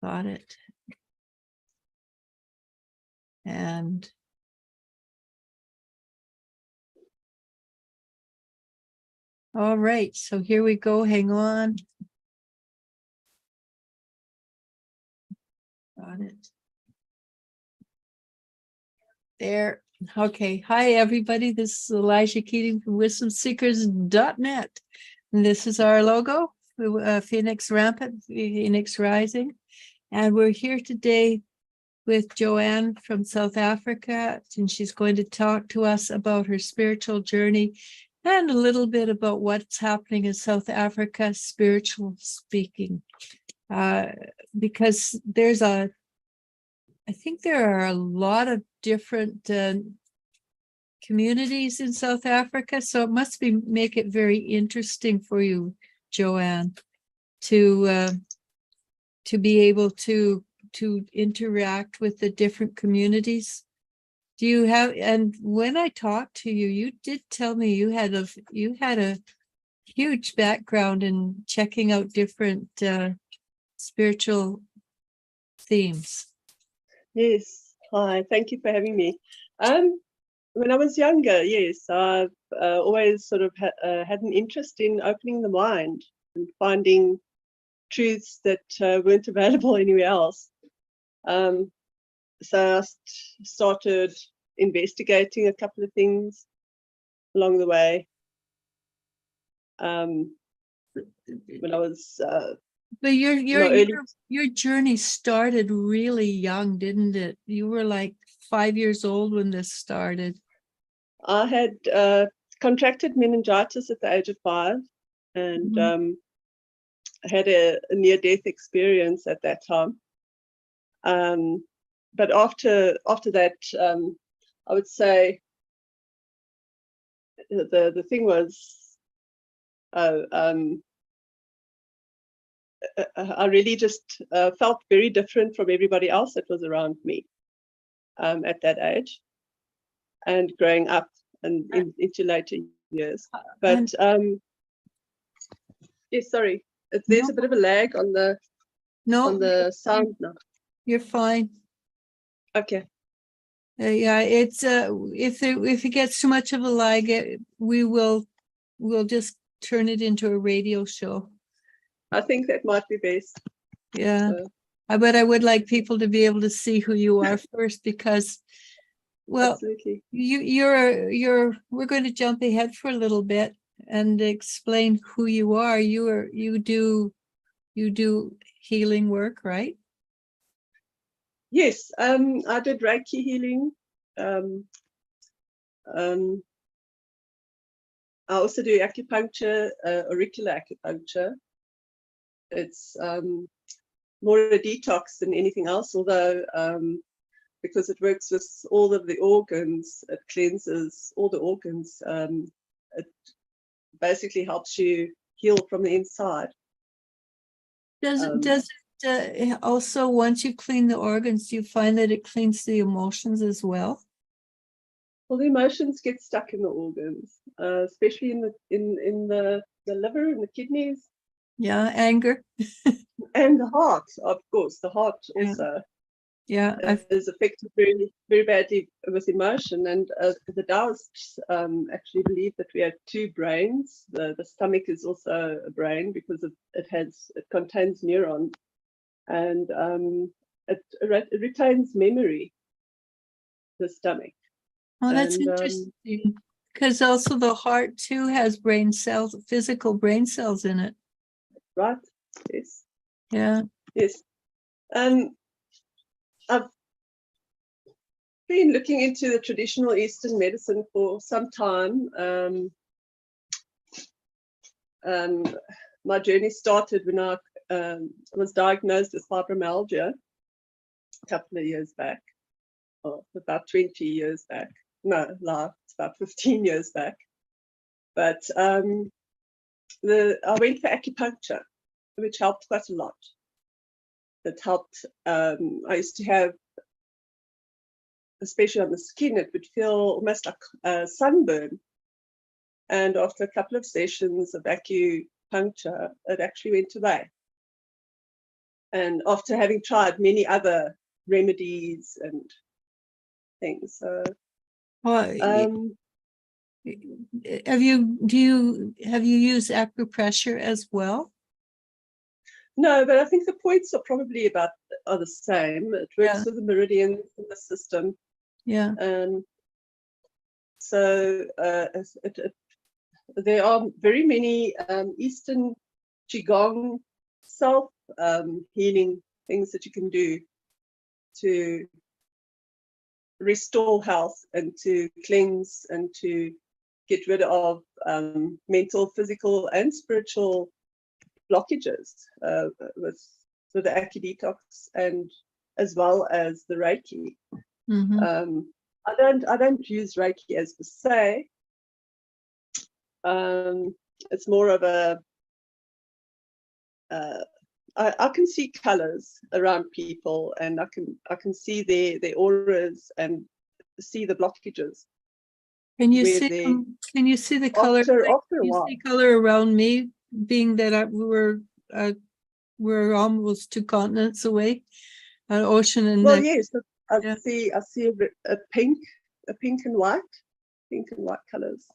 Got it. And all right, so here we go. Hang on. Got it. There. Okay. Hi, everybody. This is Elijah Keating from wisdomseekers.net. And this is our logo, Phoenix Rampant, Phoenix Rising. And we're here today with Joanne from South Africa, and she's going to talk to us about her spiritual journey and a little bit about what's happening in South Africa, spiritual speaking. Because I think there are a lot of different communities in South Africa, so it must make it very interesting for you, Joanne, to be able to interact with the different communities. Do you have? And when I talked to you, you did tell me you had a huge background in checking out different spiritual themes. Yes. Hi. Thank you for having me. When I was younger, yes, I've always sort of had an interest in opening the mind and finding truths that weren't available anywhere else. So I started investigating a couple of things along the way. When I was but your journey started really young, didn't it? You were like 5 years old when this started. I had contracted meningitis at the age of 5, and I had a near-death experience at that time. But after that, I would say the thing was, I really just felt very different from everybody else that was around me at that age and growing up and into later years. But yes, sorry, there's a bit of a lag on the sound now. You're fine. Okay. Yeah, it's if it gets too much of a lag, we'll just turn it into a radio show. I think that might be best. Yeah, but I would like people to be able to see who you are first, because, well, absolutely. We're going to jump ahead for a little bit and explain who you are. You do healing work, right? Yes, I did Reiki healing. I also do acupuncture, auricular acupuncture. It's more a detox than anything else, although because it works with all of the organs, it cleanses all the organs. It basically helps you heal from the inside. Does it also, once you clean the organs, do you find that it cleans the emotions as well? Well, the emotions get stuck in the organs, especially in the liver and the kidneys. Yeah, anger. And the heart, of course. The heart also. Yeah, is affected very, very badly with emotion. And the Taoists actually believe that we have two brains. The stomach is also a brain because it contains neurons, and it retains memory. The stomach. Oh, that's interesting. Because also the heart too has brain cells, physical brain cells in it. Right. Yes. Yeah. Yes. I've been looking into the traditional Eastern medicine for some time. My journey started when I was diagnosed with fibromyalgia a couple of years back, or about 20 years back. No, it's about 15 years back. But I went for acupuncture, which helped quite a lot. It helped. I used to have, especially on the skin, it would feel almost like a sunburn. And after a couple of sessions of acupuncture, it actually went away. and after having tried many other remedies and things. So, Well, have you used acupressure as well? no, but I think the points are probably are the same. It works Yeah. with the meridians in the system. Yeah. So there are very many Eastern Qigong self healing things that you can do to restore health and to cleanse and to get rid of mental, physical, and spiritual blockages with the Acu-Detox and as well as the Reiki. Mm-hmm. I don't use Reiki as per se. It's more of a I can see colors around people, and I can see their auras and see the blockages. Can you where see they can you see the color? after a You while. see color around me, being that we're almost 2 continents away, an ocean and Well, yes, I yeah. see a pink and white colors.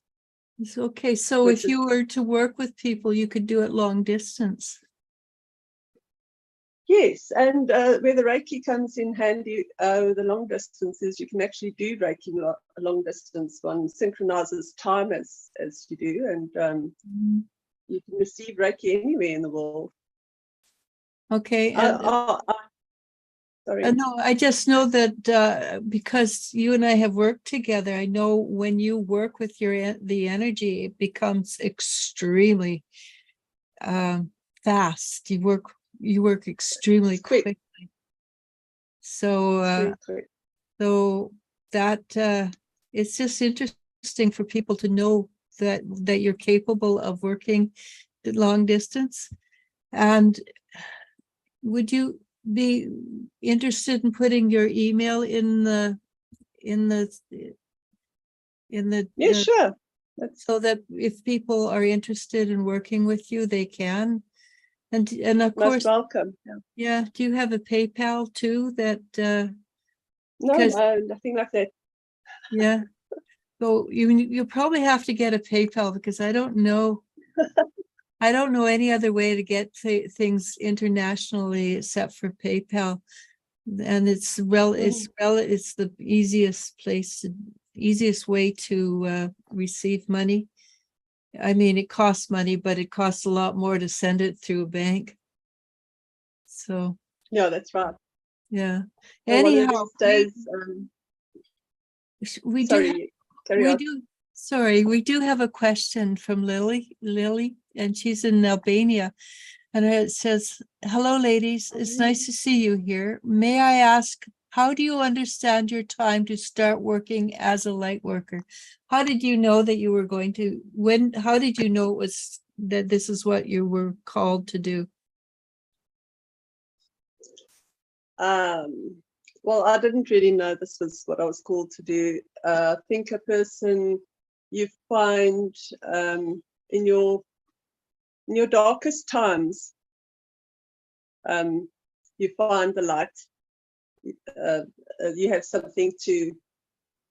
It's okay. So Which if is you were to work with people, you could do it long distance. Yes, and where the Reiki comes in handy, the long distances, you can actually do Reiki long distance. One synchronizes time as you do, and you can receive Reiki anywhere in the world. Okay. Sorry. No, I just know that because you and I have worked together, I know when you work with the energy, it becomes extremely fast. You work extremely quickly. So so that it's just interesting for people to know that you're capable of working long distance. And would you be interested in putting your email in the Yeah, sure. so that if people are interested in working with you, they can? And of course, most welcome. yeah. Do you have a PayPal too? That No, nothing like that. Yeah. So you probably have to get a PayPal, because I don't know any other way to get things internationally except for PayPal. And it's the easiest way to receive money. I mean, it costs money, but it costs a lot more to send it through a bank. So No, that's right. yeah. Well, one of Anyhow, these days, we do have a question from Lily, and she's in Albania. And it says, "Hello, ladies. It's nice to see you here. May I ask, how do you understand your time to start working as a light worker? How did you know that you were going to, how did you know that this is what you were called to do?" Well, I didn't really know this was what I was called to do. I think a person you find in your darkest times, you find the light. You have something to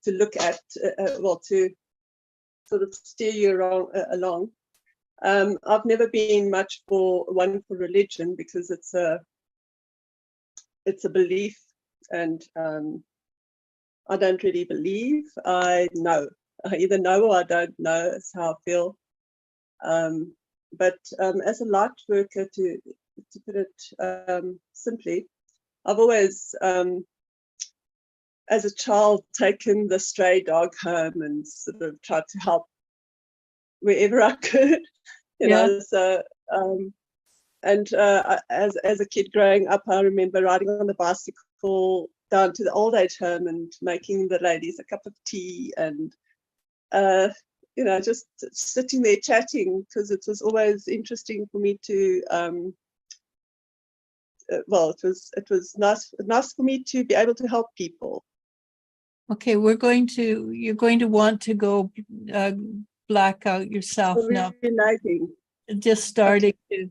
look at, to sort of steer you along. I've never been much for religion, because it's a belief, and I don't really believe. I know. I either know or I don't know. That's how I feel. But as a light worker, to put it simply, I've always, as a child, taken the stray dog home and sort of tried to help wherever I could. You know, so and as a kid growing up, I remember riding on the bicycle down to the old age home and making the ladies a cup of tea, and just sitting there chatting, because it was always interesting for me to it was nice for me to be able to help people. Okay, you're going to want to go black out yourself now. Relating. Just starting to.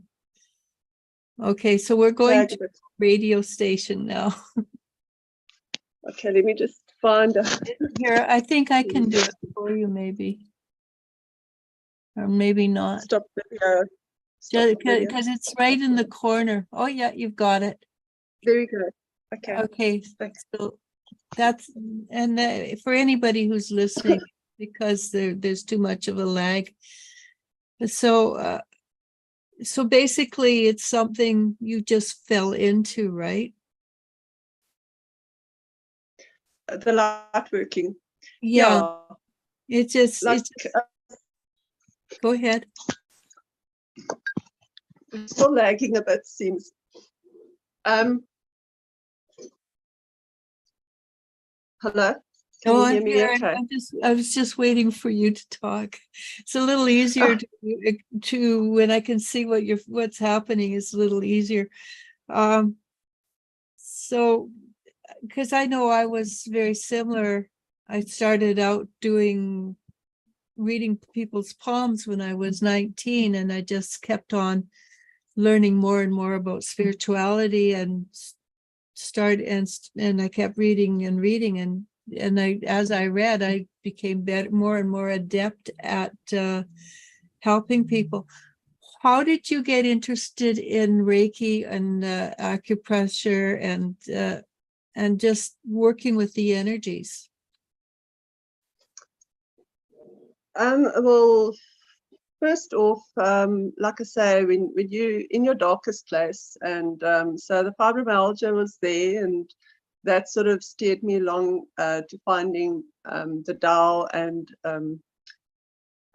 Okay, so we're going lag a to bit. radio station now. Okay, let me just find a. Here, I think I can do it for you, maybe. Or maybe not. Stop video. Stop the video. Because it's right in the corner. Oh, yeah, you've got it. There we go. Okay. Okay, Thanks. so that's, and for anybody who's listening, because there's too much of a lag. So, so basically it's something you just fell into, right? The light working. Yeah, Yeah. it's go ahead. Still lagging a bit, seems. Hello? Can Oh, you I'm hear me here. okay? I was just waiting for you to talk. It's a little easier to when I can see what's happening, it's a little easier. So because I know I was very similar. I started out reading people's palms when I was 19, and I just kept on learning more and more about spirituality and I kept reading and reading, and as I read, I became more and more adept at helping people. How did you get interested in Reiki and acupressure and just working with the energies? Well, first off, like I say, when you in your darkest place, and so the fibromyalgia was there, and that sort of steered me along to finding the Tao and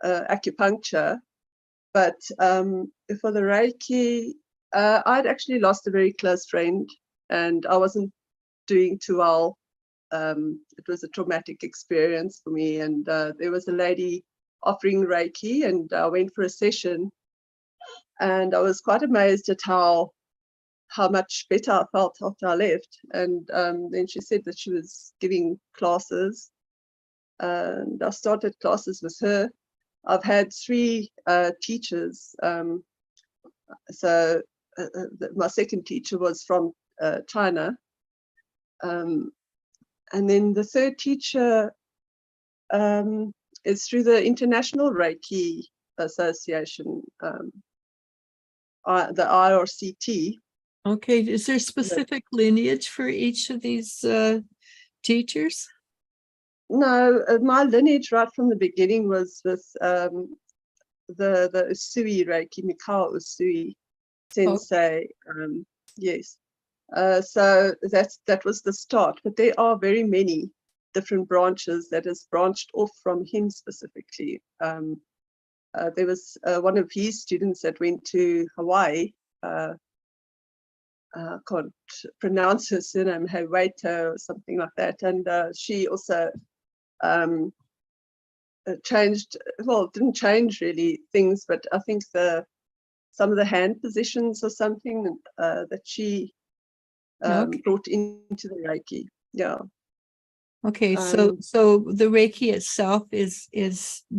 acupuncture. But for the Reiki, I'd actually lost a very close friend, and I wasn't doing too well. It was a traumatic experience for me, and there was a lady offering Reiki, and I went for a session, and I was quite amazed at how much better I felt after I left. And then she said that she was giving classes, and I started classes with her. I've had 3 teachers. My second teacher was from China, and then the third teacher is through the International Reiki Association, the IRCT. Okay, is there specific lineage for each of these teachers? No, my lineage right from the beginning was with the Usui Reiki, Mikao Usui Sensei. Yes. So that was the start, but there are very many different branches that has branched off from him specifically. There was one of his students that went to Hawaii. I can't pronounce her surname, Hawaito or something like that, and she also changed. Well, didn't change really things, but I think some of the hand positions or something that she brought into the Reiki. Yeah. Okay, so the Reiki itself is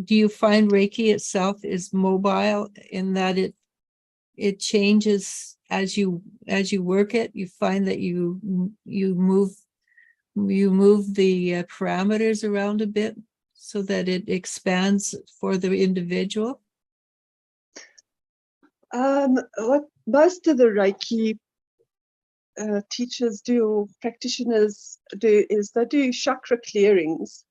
do you find Reiki itself is mobile in that it changes as you work it? You find that you move the parameters around a bit so that it expands for the individual? What most of the Reiki teachers do, or practitioners do, is they do chakra clearings,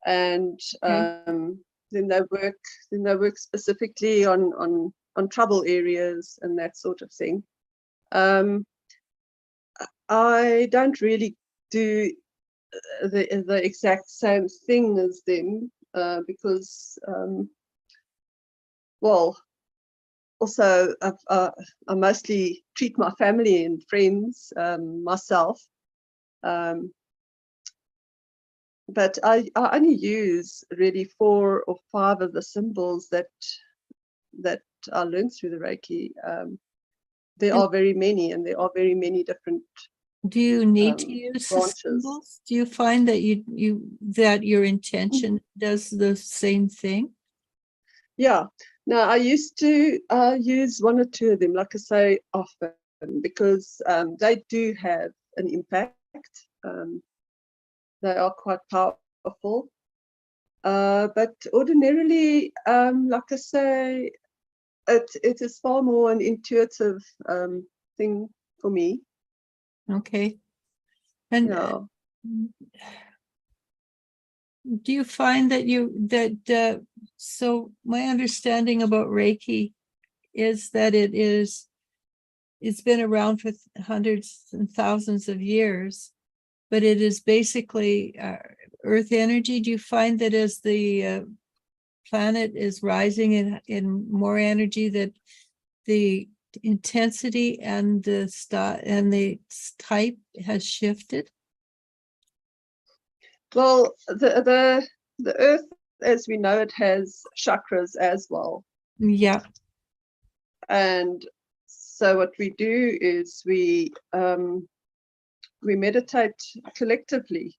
and then they work specifically on trouble areas and that sort of thing. I don't really do the exact same thing as them because well, also I mostly treat my family and friends myself, but I only use really 4 or 5 of the symbols that I learned through the Reiki. There are very many, and there are very many different. Do you need to use the symbols? Do you find that that your intention does the same thing? Yeah, Now, I used to use one or two of them, like I say, often, because they do have an impact. They are quite powerful. But ordinarily, like I say, it is far more an intuitive thing for me. Okay. And Yeah. do you find that so my understanding about Reiki is that it's been around for hundreds and thousands of years, but it is basically earth energy. Do you find that as the planet is rising in more energy, that the intensity and the type has shifted? Well, the earth, as we know it, has chakras as well. Yeah. And so what we do is we meditate collectively,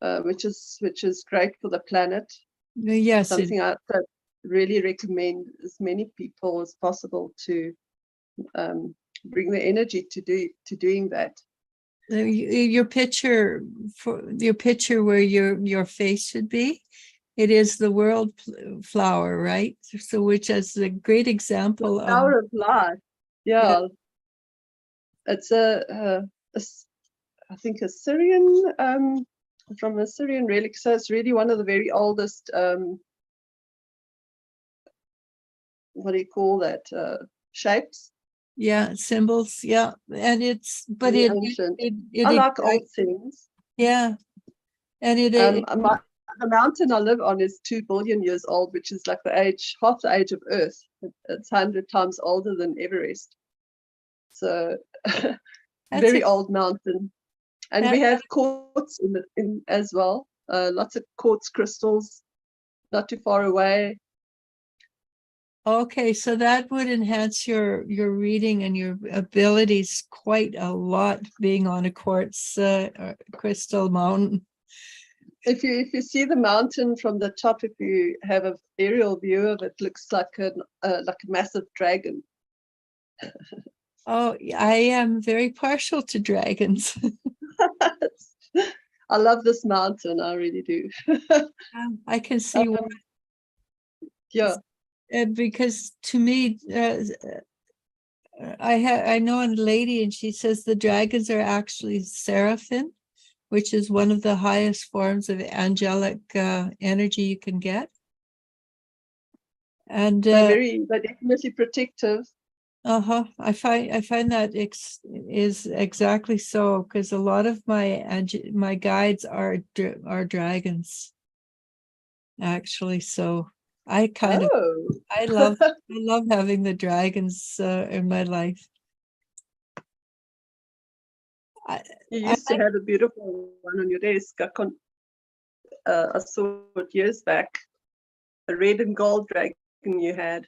which is great for the planet. Yes. Something I really recommend as many people as possible to bring the energy to doing that. Your picture where your face should be, it is the world flower, right? So which is a great example The power of life. Yeah. It's I think a Syrian from a Syrian relic. So it's really one of the very oldest what do you call that? Shapes. Yeah, symbols. Yeah. And it's but Very it ancient. it I like old things. yeah. And it The mountain I live on is 2 billion years old, which is like half the age of Earth. It's 100 times older than Everest. So very old mountain. And we have quartz in as well. Lots of quartz crystals not too far away. Okay, so that would enhance your reading and your abilities quite a lot, being on a quartz crystal mountain. If you see the mountain from the top, if you have an aerial view of it, looks like a massive dragon. Oh, I am very partial to dragons. I love this mountain. I really do. I can see why. Yeah. Because to me, I know a lady, and she says the dragons are actually seraphim, which is one of the highest forms of angelic energy you can get. And they're definitely protective. I find that is exactly so, because a lot of my guides are dragons, actually. So I love having the dragons in my life. You used to have a beautiful one on your desk. I saw it years back. A red and gold dragon you had.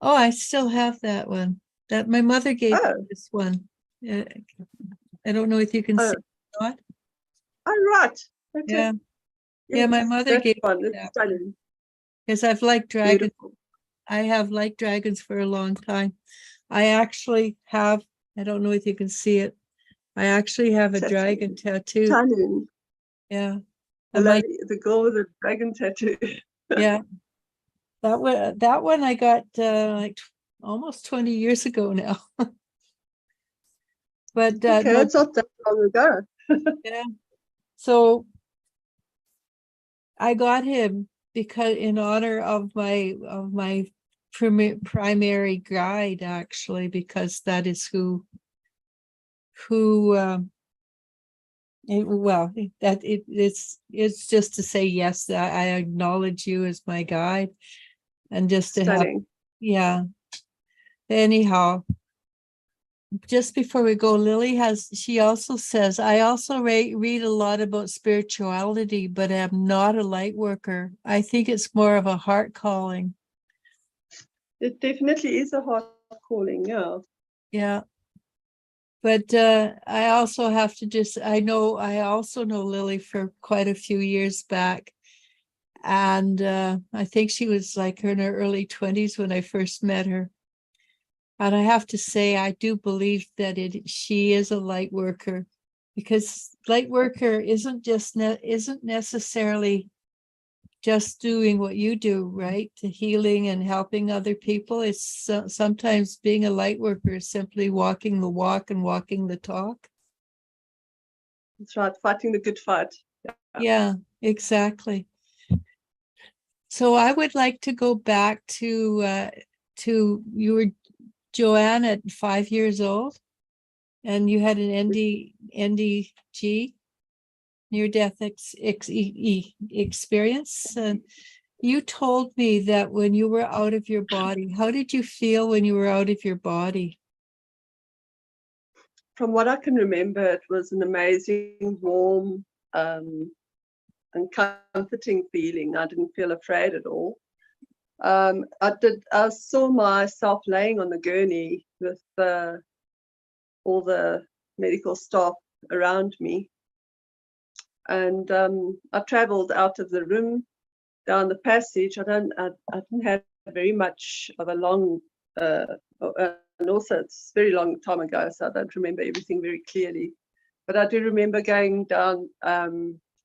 Oh, I still have that one. That my mother gave me this one. I don't know if you can see it or not. Oh, right. Okay. Yeah. Yeah, my mother gave one. me It's that stunning. because I've liked dragons. Beautiful. I have liked dragons for a long time. I actually have, I don't know if you can see it. I actually have a dragon tattoo. Stunning. Yeah. The girl with the dragon tattoo. Yeah. That one I got like almost 20 years ago now. But okay, it's not that long ago. Yeah. So I got him because in honor of my primary guide, actually, because that is who it's just to say yes, that I acknowledge you as my guide, and just to have, yeah. Anyhow, just before we go, she also says, I also read a lot about spirituality, but I'm not a light worker. I think it's more of a heart calling. It definitely is a heart calling, yeah. Yeah. But I also have to I also know Lily for quite a few years back. And I think she was like in her early 20s when I first met her. And I have to say, I do believe that she is a light worker, because light worker isn't necessarily just doing what you do, right? The healing and helping other people. It's sometimes being a light worker is simply walking the walk and walking the talk. That's right, fighting the good fight. Yeah, exactly. So I would like to go back to you were Joanne at 5 years old, and you had an NDG, near-death experience. And you told me that when you were out of your body, how did you feel when you were out of your body? From what I can remember, it was an amazing, warm, and comforting feeling. I didn't feel afraid at all. I saw myself laying on the gurney with all the medical staff around me. And I traveled out of the room down the passage. I didn't have very much of a long, and also it's a very long time ago, so I don't remember everything very clearly. But I do remember going down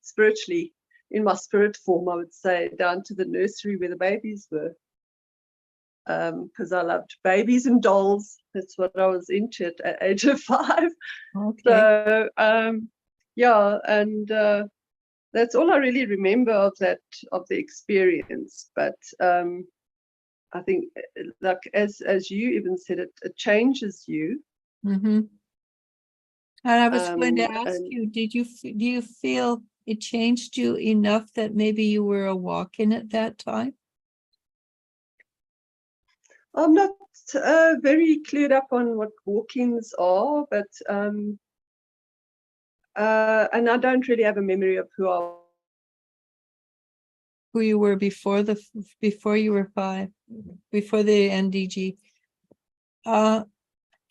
spiritually, in my spirit form, I would say, down to the nursery where the babies were. Because I loved babies and dolls. That's what I was into at age of 5. Okay. So yeah, and that's all I really remember of the experience. But I think, like as you even said, it changes you. Mm-hmm. And I was going to ask And you, do you feel it changed you enough that maybe you were a walk-in at that time? I'm not very clued up on what walk-ins are, but and I don't really have a memory of Who you were before you were 5, before the NDG? I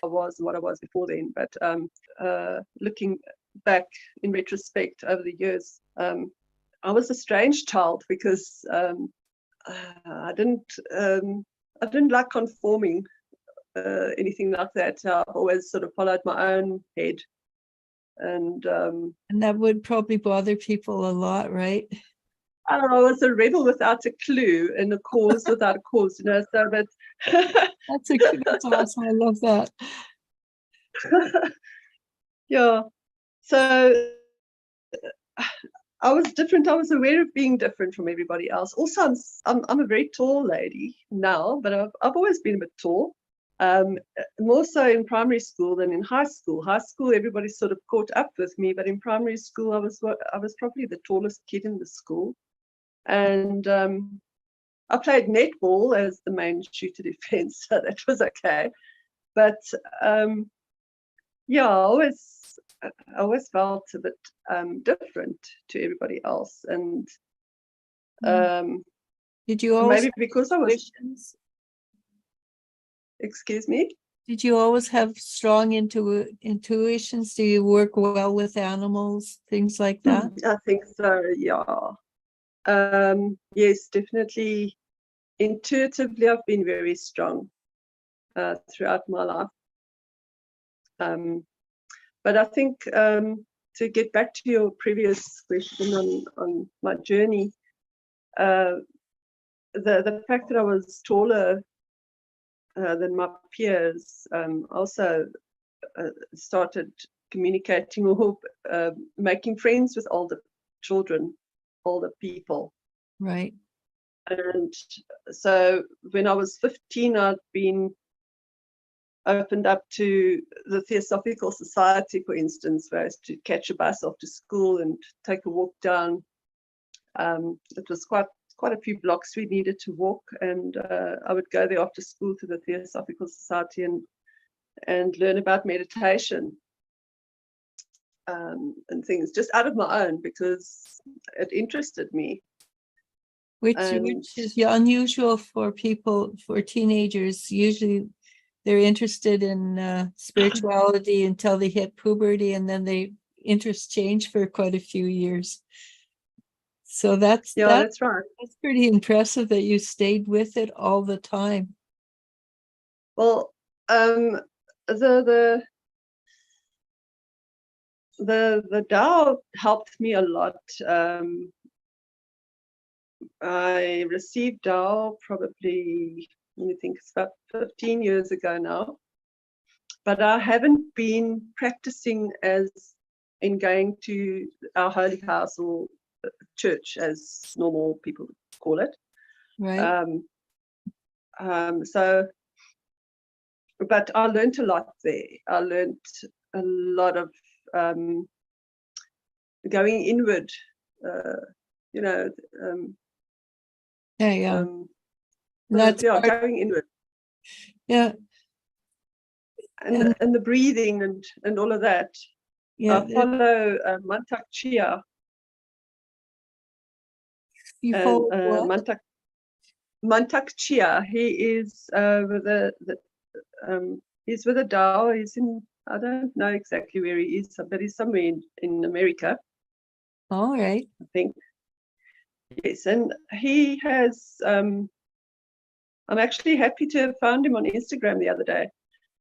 was and what I was before then. But looking back in retrospect over the years, I was a strange child because I didn't like conforming, anything like that. I've always sort of followed my own head, and that would probably bother people a lot, right? I don't know, I was a rebel without a clue and a cause without a cause, so that That's awesome. I love that. yeah. So I was different. I was aware of being different from everybody else. Also, I'm a very tall lady now, but I've always been a bit tall. More so in primary school than in high school. High school, everybody sort of caught up with me, but in primary school, I was probably the tallest kid in the school. And I played netball as the main shooter defense, so that was okay. But yeah, I always felt a bit different to everybody else, and did you always maybe because I was, excuse me, did you always have strong intuitions? Do you work well with animals, things like that? I think so, yeah. Yes, definitely. Intuitively, I've been very strong throughout my life. But I think, to get back to your previous question on my journey, the fact that I was taller than my peers also started communicating or making friends with older children, older people. Right. And so when I was 15, I'd been opened up to the Theosophical Society, for instance, where I used to catch a bus after school and take a walk down. It was quite a few blocks we needed to walk, and I would go there after school to the Theosophical Society and learn about meditation and things just out of my own because it interested me. Which is unusual for teenagers. Usually they're interested in spirituality until they hit puberty, and then they interest change for quite a few years. So that's Yeah, that's right. that's pretty impressive that you stayed with it all the time. Well, the the Tao helped me a lot. I received Tao probably, let me think, it's about 15 years ago now. But I haven't been practicing as in going to our holy house or church, as normal people call it. Right. So, but I learned a lot there. I learned a lot of going inward, you know, Yeah. sort of, That's yeah, part, going inward yeah. And and the breathing and all of that. yeah, I follow Mantak Chia you and follow what? Mantak Chia. He is with he's with a Dao. He's in, I don't know exactly where he is, but he's somewhere in America, All right. I think. Yes, and he has. I'm actually happy to have found him on Instagram the other day.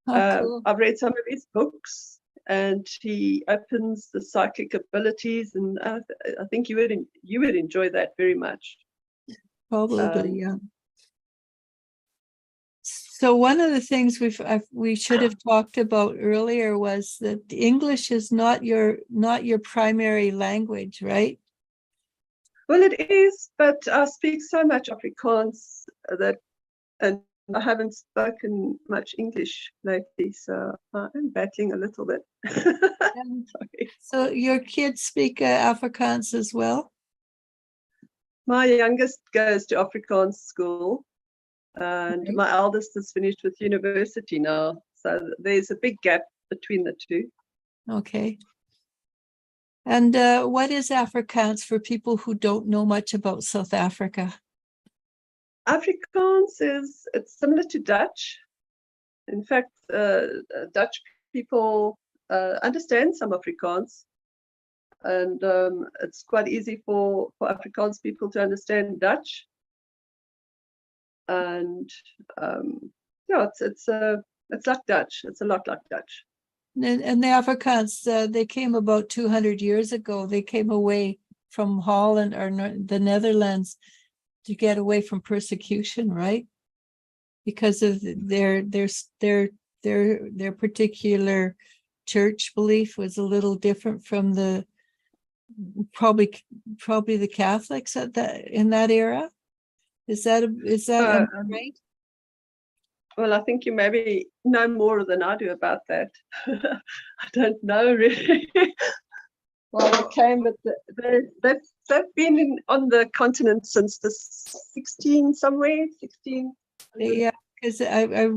Oh, cool. I've read some of his books, and he opens the psychic abilities, and I think you would enjoy that very much. Probably, yeah. So one of the things we should have talked about earlier was that English is not your primary language, right? Well, it is, but I speak so much Afrikaans that, and I haven't spoken much English lately, so I'm battling a little bit. Sorry. So your kids speak Afrikaans as well? My youngest goes to Afrikaans school, and Okay. my eldest has finished with university now. So there's a big gap between the two. Okay. And what is Afrikaans for people who don't know much about South Africa? Afrikaans it's similar to Dutch. In fact, Dutch people understand some Afrikaans, and it's quite easy for Afrikaans people to understand Dutch. And yeah, it's like Dutch. It's a lot like Dutch. And the Afrikaans, they came about 200 years ago. They came away from Holland or the Netherlands to get away from persecution, right? Because of their particular church belief was a little different from the probably the Catholics at that in that era. Is that am I right? Well, I think you maybe know more than I do about that. I don't know really why they came, but they've been on the continent since the 16 somewhere, 16. Yeah, because I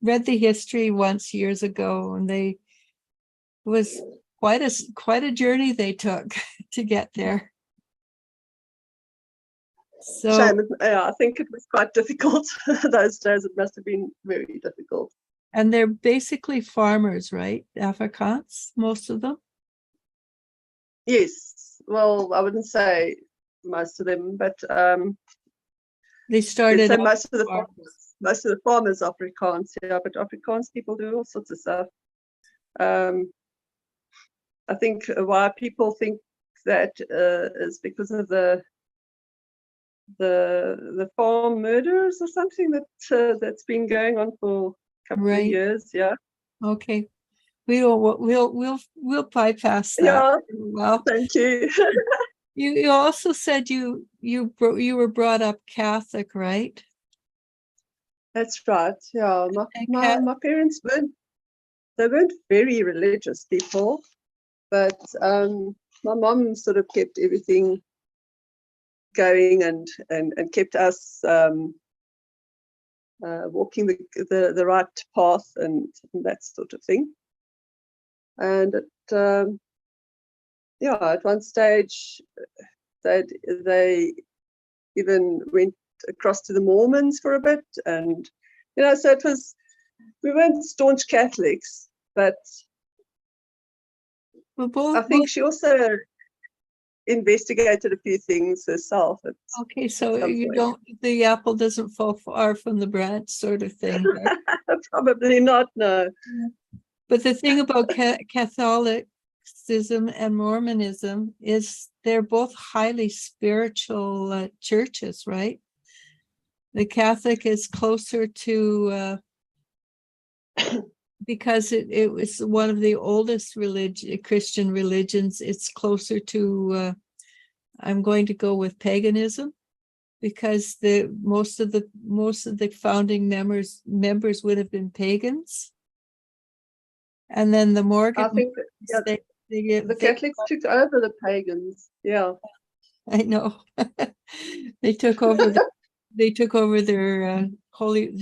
read the history once years ago, and it was quite a journey they took to get there. So Shame. Yeah, I think it was quite difficult those days. It must have been very difficult. and they're basically farmers, right? Afrikaans, most of them. Yes. Well, I wouldn't say most of them, but They started so out most of the farmers Afrikaans, yeah, but Afrikaans people do all sorts of stuff. I think why people think that is because of the farm murders or something that's been going on for a couple of years. Yeah. Okay. We'll bypass that. Yeah. Well, thank you. you also said you were brought up Catholic, right? That's right. Yeah. My parents weren't very religious people, but my mom sort of kept everything going and kept us walking the right path and that sort of thing. And at one stage they even went across to the Mormons for a bit, and so we weren't staunch Catholics, but I think she also investigated a few things herself at Okay, so some you point. don't, the apple doesn't fall far from the branch sort of thing. Probably not, no. But the thing about Catholicism and Mormonism is they're both highly spiritual churches, right? The Catholic is closer to, because it was one of the oldest Christian religions, it's closer to, I'm going to go with paganism, because most of the founding members would have been pagans. And then the I Morgan, think the Catholics took over the pagans. Yeah, I know. They took over their holy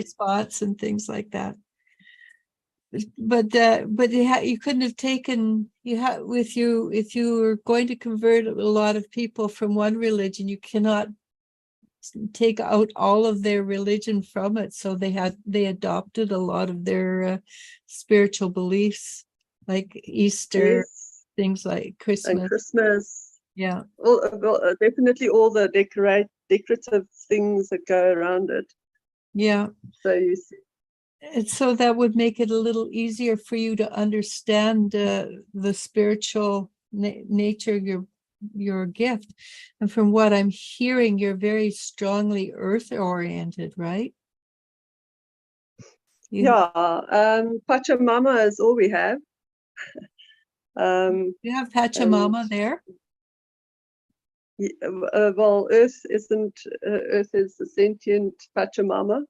spots and things like that. But you couldn't have taken with you if you were going to convert a lot of people from one religion. You cannot take out all of their religion from it. So they adopted a lot of their spiritual beliefs, like Easter, yes. things like Christmas. And Christmas. Yeah. Well, definitely all the decorative things that go around it. Yeah. So you see. And so that would make it a little easier for you to understand the spiritual nature of your gift. And from what I'm hearing, you're very strongly earth oriented, right? Yeah, Pachamama is all we have. You have Pachamama there? Well, Earth is a sentient Pachamama.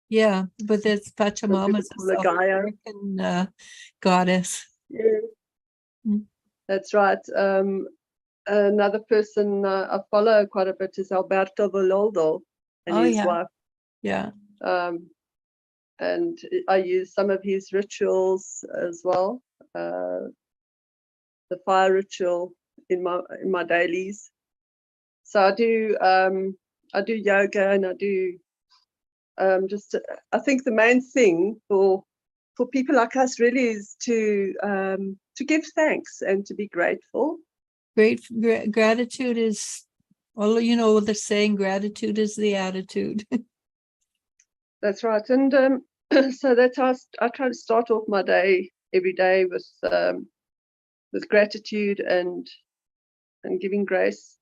Yeah, but that's Pachamama's a South American goddess. Yeah. Mm. That's right. Another person I follow quite a bit is Alberto Villoldo and his wife. Yeah. And I use some of his rituals as well. The fire ritual in my dailies. So I do yoga, and I do I think the main thing for people like us really is to give thanks and to be grateful. Gratitude is, well, you know the saying, gratitude is the attitude. That's right. And so that's how I try to start off my day every day with gratitude and giving grace.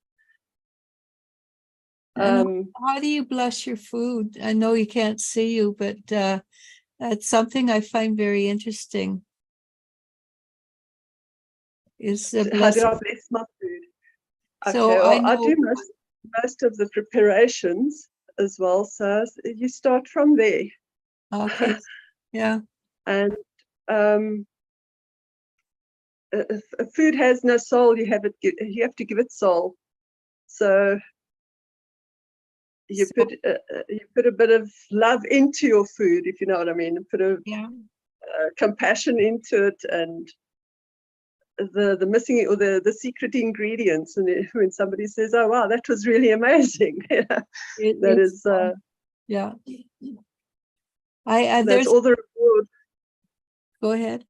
And how do you bless your food? I know you can't see you, but that's something I find very interesting. Is how do I bless my food? So okay, well, I do most of the preparations as well. So you start from there. Okay. Yeah. And food has no soul. You have to give it soul. So you put a bit of love into your food, if you know what I mean, and put compassion into it, and the missing or the secret ingredients. And when somebody says, "Oh wow, that was really amazing," yeah. That's all the reward. Go ahead.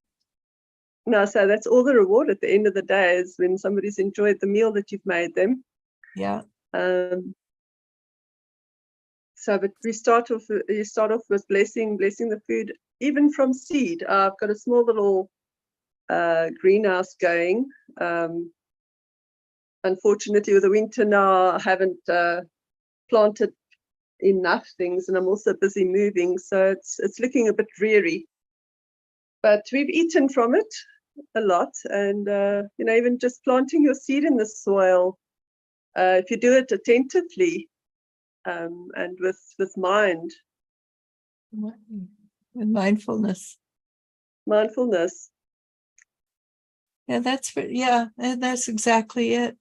No, so that's all the reward at the end of the day is when somebody's enjoyed the meal that you've made them. Yeah. So, but you start off with blessing the food, even from seed. I've got a small little greenhouse going. Unfortunately, with the winter now, I haven't planted enough things, and I'm also busy moving, so it's looking a bit dreary. But we've eaten from it a lot, and even just planting your seed in the soil, if you do it attentively and with mind, with mindfulness. Yeah, that's exactly it.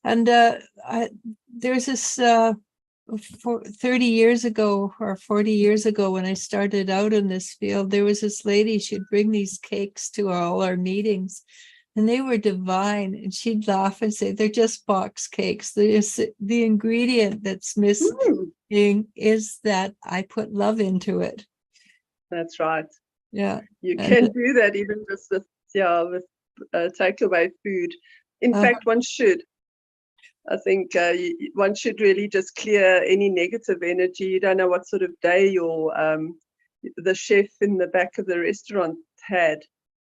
And there's this 30 years ago or 40 years ago, when I started out in this field, there was this lady, she'd bring these cakes to all our meetings, and they were divine. And she'd laugh and say, they're just box cakes. The ingredient that's missing is that I put love into it. That's right. Yeah. You can do that even just with takeaway food. In fact, one should. I think one should really just clear any negative energy. You don't know what sort of day your the chef in the back of the restaurant had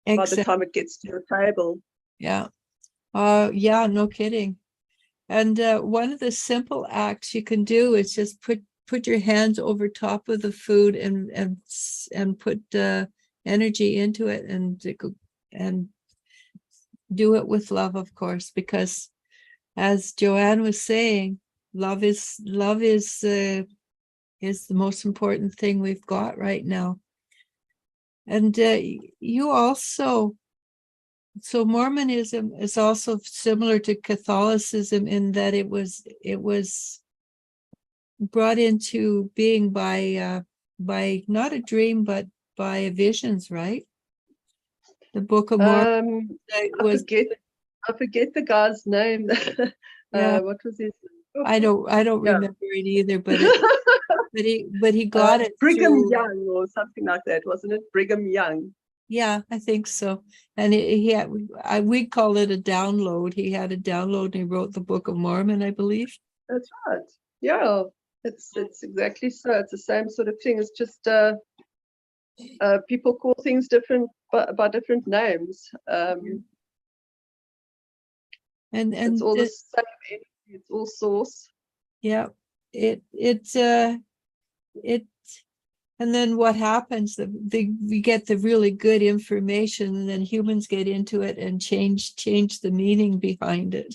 by the time it gets to your table. Yeah. Yeah, no kidding. And one of the simple acts you can do is just put your hands over top of the food and put energy into it and do it with love, of course, because as Joanne was saying, love is the most important thing we've got right now. And you also, so Mormonism is also similar to Catholicism in that it was brought into being by not a dream but by visions, right? The Book of Mormon I forget the guy's name. Yeah. What was his name? I don't remember it either, but he got it Brigham through, Young or something like that, wasn't it? Brigham Young. Yeah, I think so. And he had, we call it a download. He had a download and he wrote the Book of Mormon, I believe. That's right. Yeah, it's exactly so. It's the same sort of thing. It's just people call things different by different names. And it's all the same energy. It's all source. Yeah, and then what happens? We get the really good information, and then humans get into it and change the meaning behind it.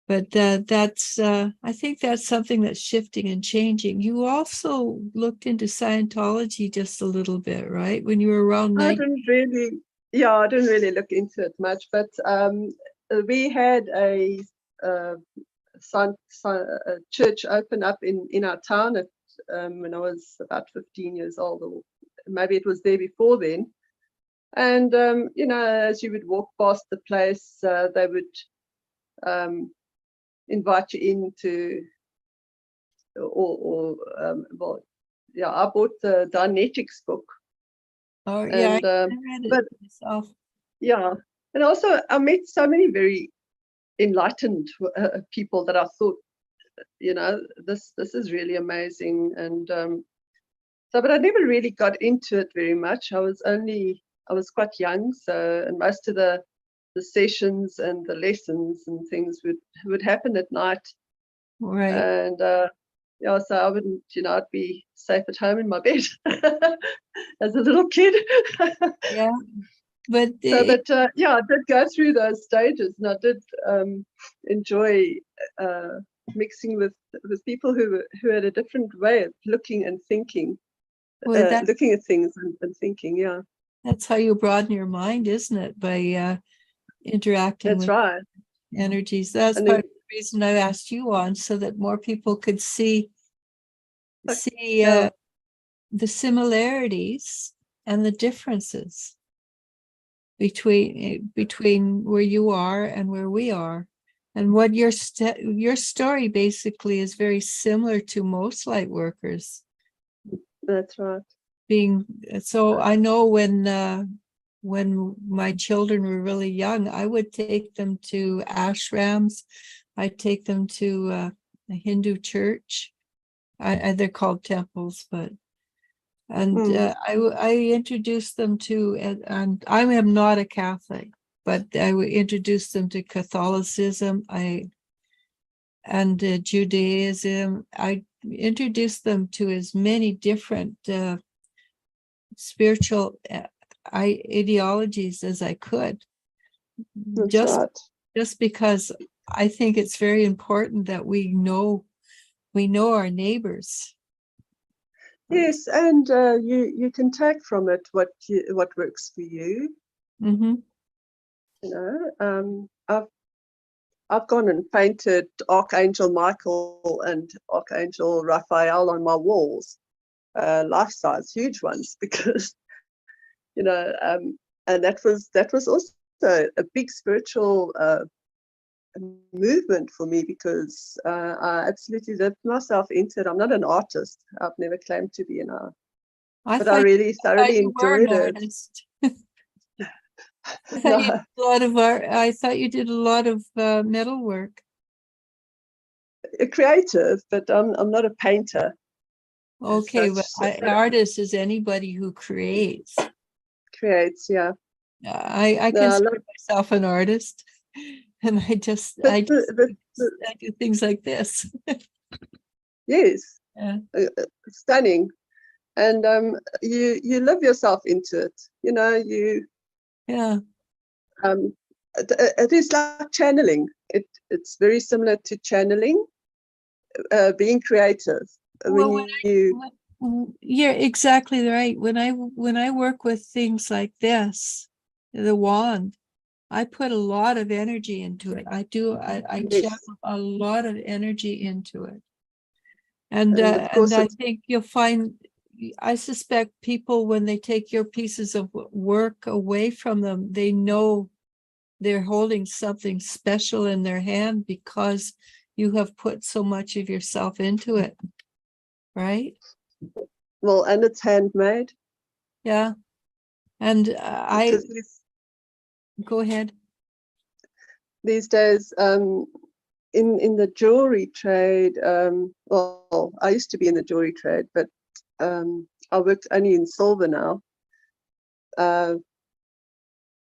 But that's I think that's something that's shifting and changing. You also looked into Scientology just a little bit, right? When you were around I didn't really look into it much, but we had a church open up in our town when I was about 15 years old, or maybe it was there before then. And as you would walk past the place, they would invite you into, I bought the Dianetics book. Oh yeah, and, I read it myself. Yeah, and also I met so many very enlightened people that I thought, this is really amazing. And but I never really got into it very much. I was quite young, so, and most of the sessions and the lessons and things would happen at night. Right. And so I wouldn't, I'd be safe at home in my bed as a little kid. Yeah. But I did go through those stages, and I did enjoy mixing with people who had a different way of looking and thinking, looking at things and thinking. Yeah, that's how you broaden your mind, isn't it? By interacting with energies. That's part of the reason I asked you on, so that more people could see the similarities and the differences between where you are and where we are. And what your story basically is very similar to most light workers. That's right. So I know when my children were really young, I would take them to ashrams. I'd take them to a Hindu church. They're called temples, but I introduced them to, and I am not a Catholic, but I would introduce them to Catholicism and Judaism. I introduced them to as many different spiritual ideologies as I could. Just because I think it's very important that we know our neighbors. Yes, and you can take from it what works for you. Mm-hmm. I've gone and painted Archangel Michael and Archangel Raphael on my walls, life-size, huge ones, because and that was also a big spiritual movement for me, because I absolutely lived myself into it. I'm not an artist. I've never claimed to be an artist, but I really thoroughly enjoyed it. I thought you did a lot of art. I thought you did a lot of metal work. a creative, but I'm not a painter. Okay, but such. artist is anybody who creates. Creates, yeah. I No, I consider love, myself an artist, and but, I do things like this. yes, Yeah, stunning. And you live yourself into it. You know, yeah. um, it is like channeling. It's very similar to channeling, being creative. Well, When you you're exactly right. When I work with things like this, the wand, I put a lot of energy into it. I yes, channel a lot of energy into it. And and of course I it's think you'll find, I suspect people, when they take your pieces of work away from them, they know they're holding something special in their hand because you have put so much of yourself into it, right? well, and it's handmade Yeah. And I because go ahead. these days, in the jewelry trade, well, I used to be in the jewelry trade, but I worked only in silver now. Uh,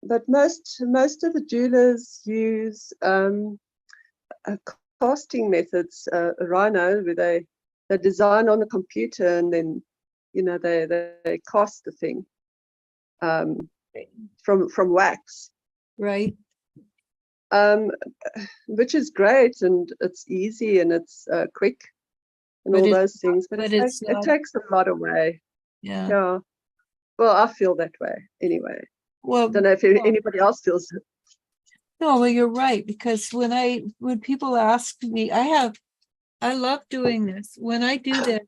but most of the jewelers use uh, casting methods, rhino, where they design on the computer and then they cast the thing um, from wax, Right. um, which is great and it's easy and it's quick and But all it's those things. But but it's it not, takes a lot away. yeah. Yeah. Well, I feel that way anyway. Well, Don't know if anybody else feels it. no, well, you're right, because when people ask me, I love doing this. When I do this,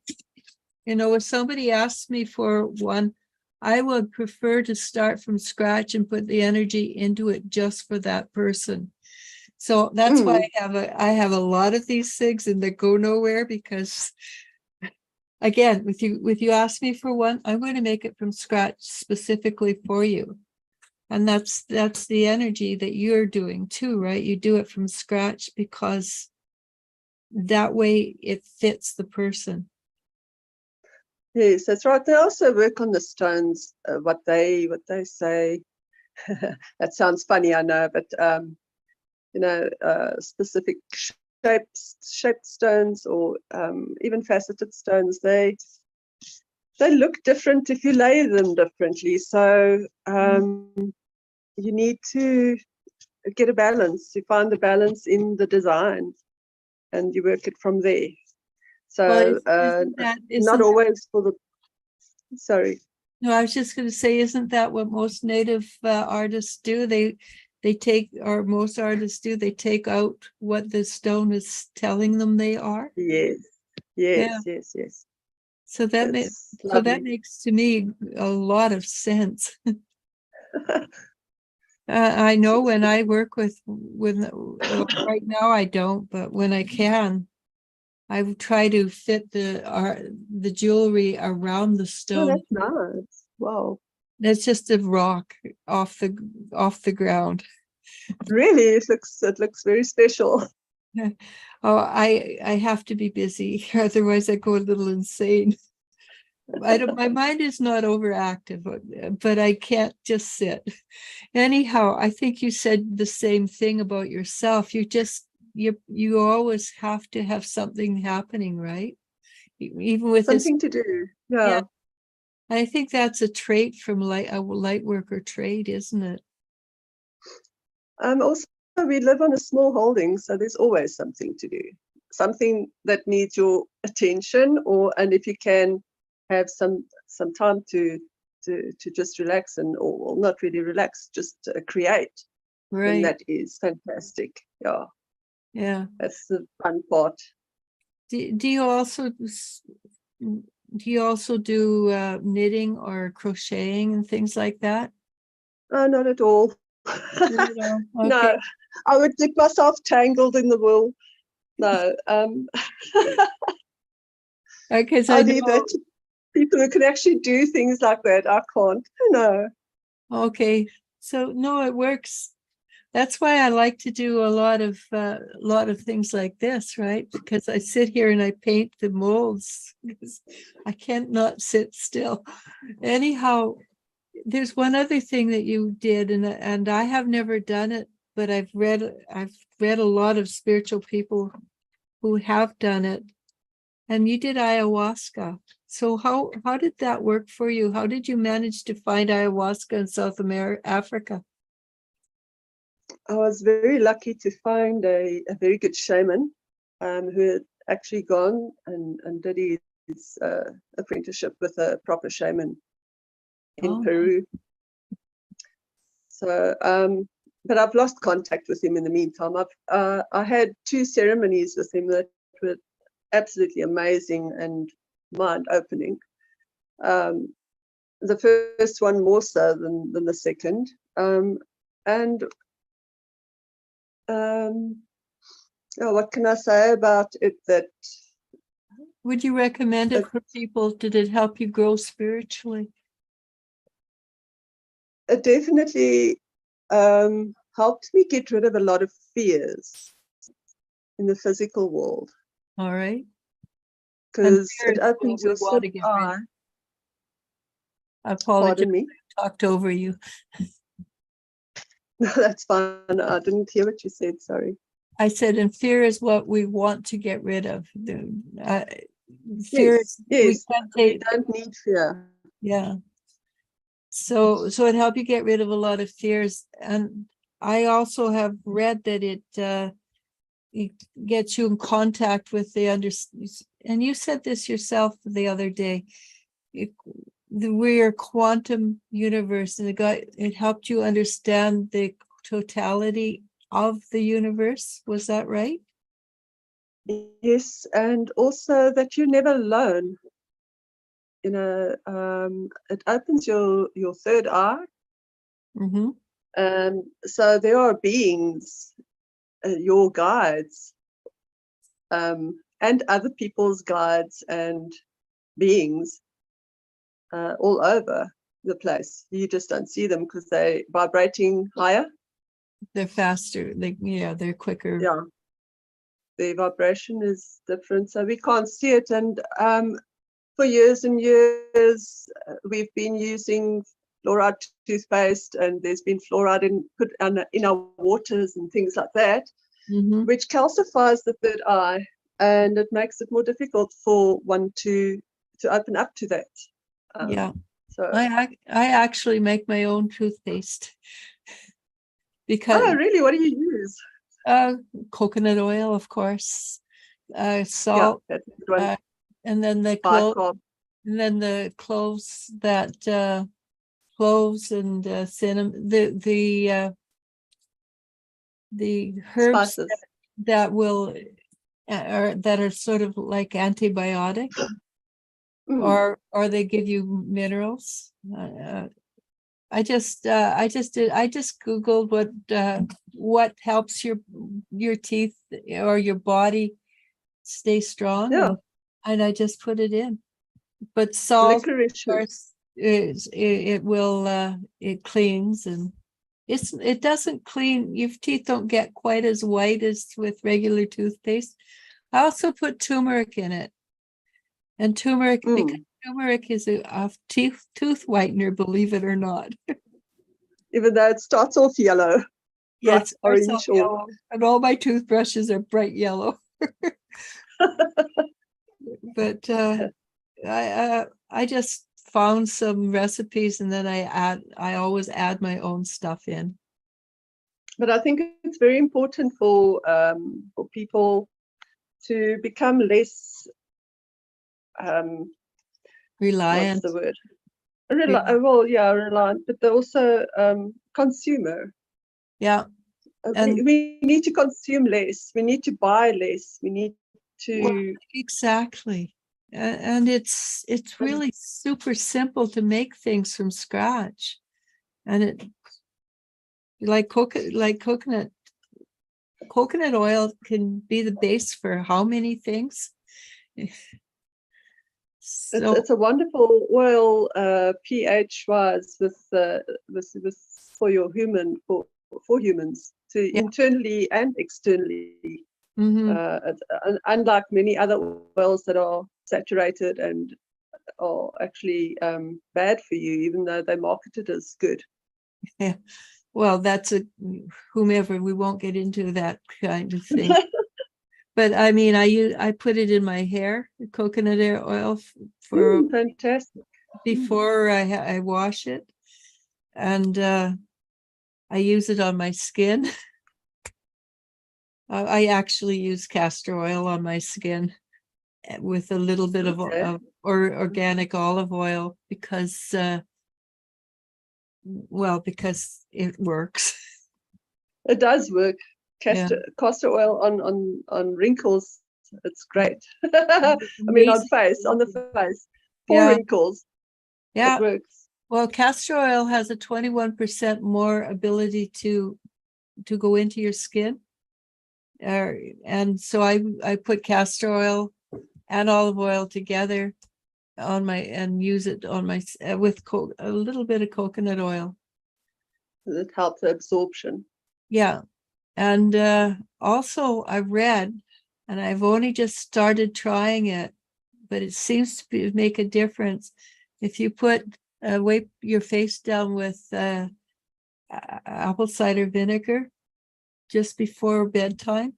if somebody asks me for one, I would prefer to start from scratch and put the energy into it just for that person. So that's why I have a lot of these things and they go nowhere, because again, with you ask me for one, I'm going to make it from scratch specifically for you. And that's the energy that you're doing too, right? You do it from scratch because that way it fits the person. Yes, that's right. They also work on the stones, what they say. That sounds funny, I know, but specific shaped stones or even faceted stones, they look different if you lay them differently. So you need to get a balance. You find the balance in the design, and you work it from there. Well, So not isn't always for the. Sorry. no, I was just going to say, isn't that what most native artists do? They take, or most artists do, they take out what the stone is telling them they are. Yes, Yeah. yes, yes, yes. So That's so that lovely. makes to me a lot of sense. I know when I work with right now I don't, but when I can, I try to fit the jewelry around the Oh, stone. that's nice. Wow. That's just a rock off the ground. Really, it looks very special. Oh, I have to be busy, otherwise I go a little insane. I don't, my mind is not overactive, but I can't just sit. Anyhow, I think you said the same thing about yourself. You always have to have something happening, right? Even with this, Something to do. yeah. Yeah. I think that's a trait from a light worker trait, isn't it? Also, we live on a small holding, so there's always something to do. Something that needs your attention, and if you can have some time to just relax or not really relax, just create, then Right. that is fantastic. Yeah, Yeah. that's the fun part. Do you also do knitting or crocheting and things like that? Not at all. Not at all. Okay. No, I would get myself tangled in the wool. No, Because I I leave that know. to people who can actually do things like that. I can't. No. Okay. So no, it works. That's why I like to do a lot of things like this, right? Because I sit here and I paint the molds because I can't not sit still. Anyhow, there's one other thing that you did, and I have never done it, but I've read a lot of spiritual people who have done it, and you did ayahuasca. So how did that work for you? How did you manage to find ayahuasca in South Africa? I was very lucky to find a very good shaman who had actually gone and did his apprenticeship with a proper shaman in Peru. So, but I've lost contact with him in the meantime. I had 2 ceremonies with him that were absolutely amazing and mind-opening. The first one more so than the second. What can I say about it? That would you recommend it for people? Did it help you grow spiritually? It definitely helped me get rid of a lot of fears in the physical world. All right. Because it opens your third eye. I apologize. Pardon me. I talked over you. No, that's fine. I didn't hear what you said. Sorry. I said, and fear is what we want to get rid of. Fear. Yes. We don't need fear. Yeah. So it helped you get rid of a lot of fears. And I also have read that it gets you in contact with and you said this yourself the other day, we're quantum universe, and it helped you understand the totality of the universe. Was that right? Yes, and also that you're never alone. You know, it opens your third eye. Mm-hmm. So there are beings, your guides, and other people's guides and beings all over the place. You just don't see them because they're vibrating higher. They're faster. They're quicker. Yeah. The vibration is different, so we can't see it. And for years and years, we've been using fluoride toothpaste, and there's been fluoride put in our waters and things like that, which calcifies the third eye, and it makes it more difficult for one to open up to that. Yeah. So I actually make my own toothpaste because. Oh, really? What do you use? Coconut oil, of course, salt, and then the cloves cloves and cinnamon, the herbs that will that are sort of like antibiotic, or they give you minerals. I just Googled what helps your teeth or your body stay strong, and I just put it in. But salt, of course, it cleans, and it doesn't clean. Your teeth don't get quite as white as with regular toothpaste. I also put turmeric in it, and turmeric because turmeric is a tooth whitener, believe it or not. Even though it starts off yellow. Yes, orange yellow, and all my toothbrushes are bright yellow. But I just found some recipes, and then I always add my own stuff in. But I think it's very important for people to become less reliant. What's the word? Reliant, but they're also consumer. Yeah. And we need to consume less. We need to buy less. We need to exactly. And it's really super simple to make things from scratch, and it like coconut oil can be the base for how many things. So it's a wonderful oil, pH wise, with for your human, for for humans to Yeah. internally and externally. Hmm. Unlike many other oils that are saturated and are actually bad for you, even though they market it as good. Yeah. Well, that's whomever, we won't get into that kind of thing. But I mean, I put it in my hair, coconut oil for Fantastic. before I wash it, and I use it on my skin. I actually use castor oil on my skin with a little bit of or organic olive oil because because it works. It does work. Yeah. Castor oil on wrinkles, it's great. I mean, on the face, for Yeah. wrinkles, Yeah. it works. Well, castor oil has a 21% more ability to go into your skin. And so I put castor oil and olive oil together on my and use it on my with a little bit of coconut oil. It helps absorption. Yeah. And also I read, and I've only just started trying it, but it seems to make a difference. If you wipe your face down with apple cider vinegar just before bedtime,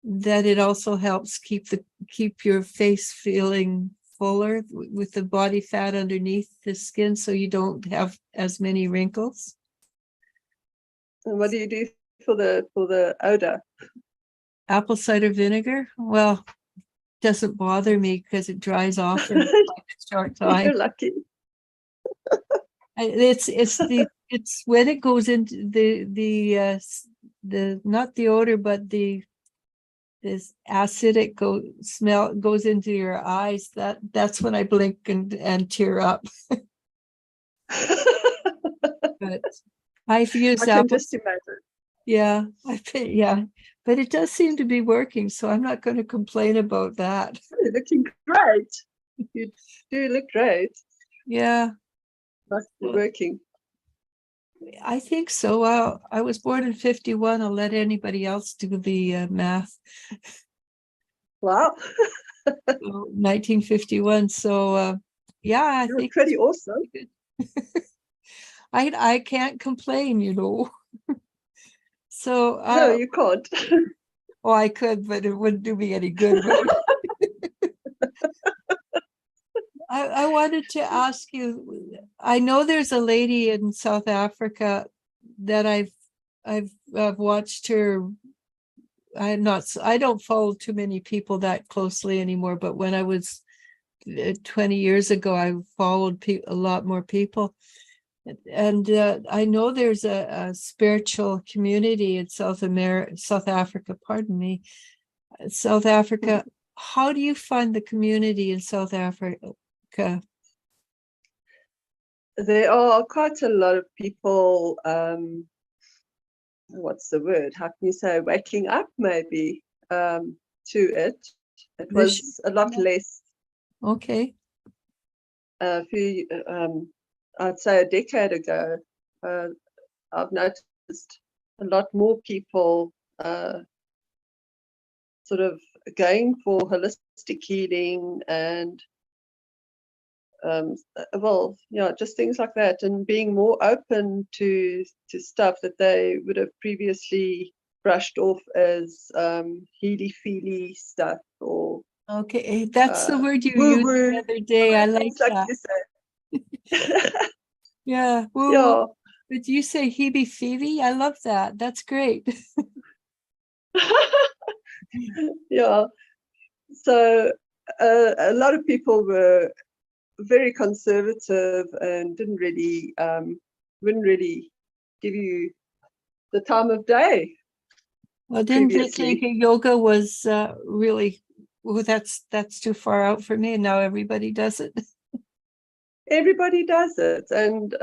that it also helps keep your face feeling fuller with the body fat underneath the skin, so you don't have as many wrinkles. And what do you do for the odor? Apple cider vinegar, well, doesn't bother me because it dries off in like a short time. You're lucky. It's when it goes into the not the odor, but this acidic smell goes into your eyes. That's when I blink and tear up. But I've used I can just imagine. Yeah, yeah, but it does seem to be working, so I'm not going to complain about that. You're looking great. You do look great. Yeah, Must be working. I think so. I was born in 51. I'll let anybody else do the math. Wow. So, 1951. So yeah, I You're think pretty awesome. I can't complain, So No, you can't. oh, I could, but it wouldn't do me any good. I wanted to ask you, I know there's a lady in South Africa that I've watched her. I don't follow too many people that closely anymore, but when I was 20 years ago, I followed a lot more people. And I know there's a spiritual community in South Africa, pardon me, South Africa. How do you find the community in South Africa? There are quite a lot of people, what's the word? How can you say, waking up maybe to it. It was a lot less. Okay. I'd say a decade ago. I've noticed a lot more people sort of going for holistic healing and just things like that, and being more open to stuff that they would have previously brushed off as healy feely stuff, or Okay, that's the word you woo used woo. the other day. I like that. You say. Yeah, woo. Yeah. But you say heebie feebie? I love that. That's great. Yeah. So a lot of people were very conservative and wouldn't really give you the time of day. Well, didn't they think yoga was really, well, that's too far out for me, and now everybody does it. Everybody does it, and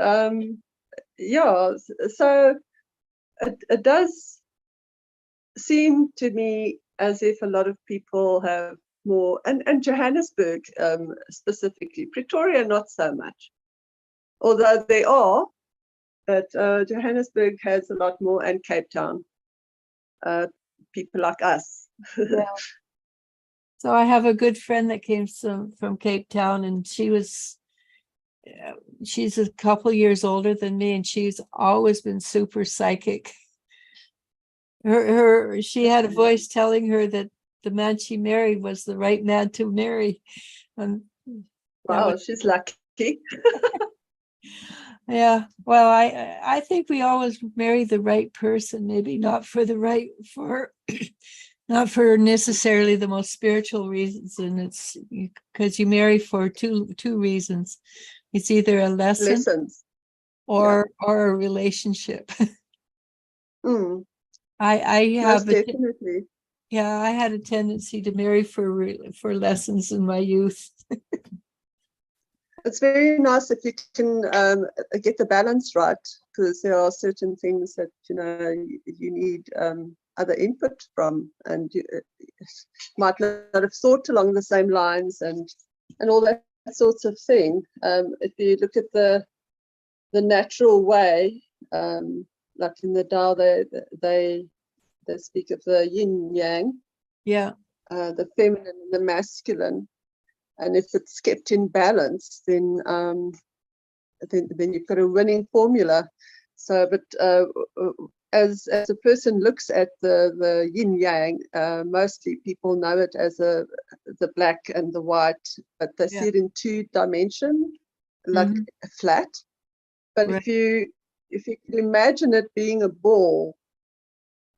yeah, so it does seem to me as if a lot of people have more, and Johannesburg specifically, Pretoria not so much, although there are But Johannesburg has a lot more, and Cape Town. People like us. Yeah. So I have a good friend that came from Cape Town, and she's a couple years older than me, and she's always been super psychic. She had a voice telling her that the man she married was the right man to marry. And Wow, she's lucky. yeah, well, I think we always marry the right person, maybe not for not for necessarily the most spiritual reasons, and it's because you marry for two reasons. It's either a lesson Lessons. or a relationship. Mm, I have most definitely. yeah, I had a tendency to marry for lessons in my youth. It's very nice if you can get the balance right, because there are certain things that you need other input from, and you might not have thought along the same lines, and all that sorts of thing. If you look at the natural way, like in the Tao, they speak of the yin yang, Yeah, the feminine and the masculine. And if it's kept in balance, then you've got a winning formula. So, but as a person looks at the yin yang, mostly people know it as the black and the white, but they see it in 2 dimension, like a flat. But right. if you can imagine it being a ball,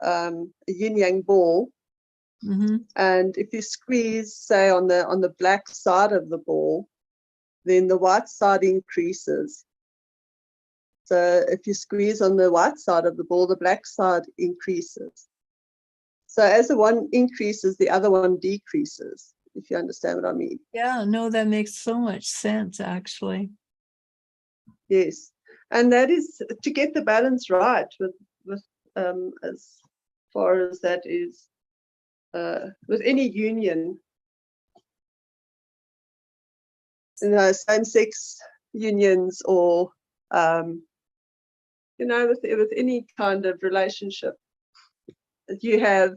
a yin yang ball. And if you squeeze, say, on the black side of the ball, then the white side increases. So if you squeeze on the white side of the ball, the black side increases. So as the one increases, the other one decreases, if you understand what I mean. Yeah, no, that makes so much sense, actually. Yes. And that is to get the balance right with as far as that is. With any union, same-sex unions, or with any kind of relationship, you have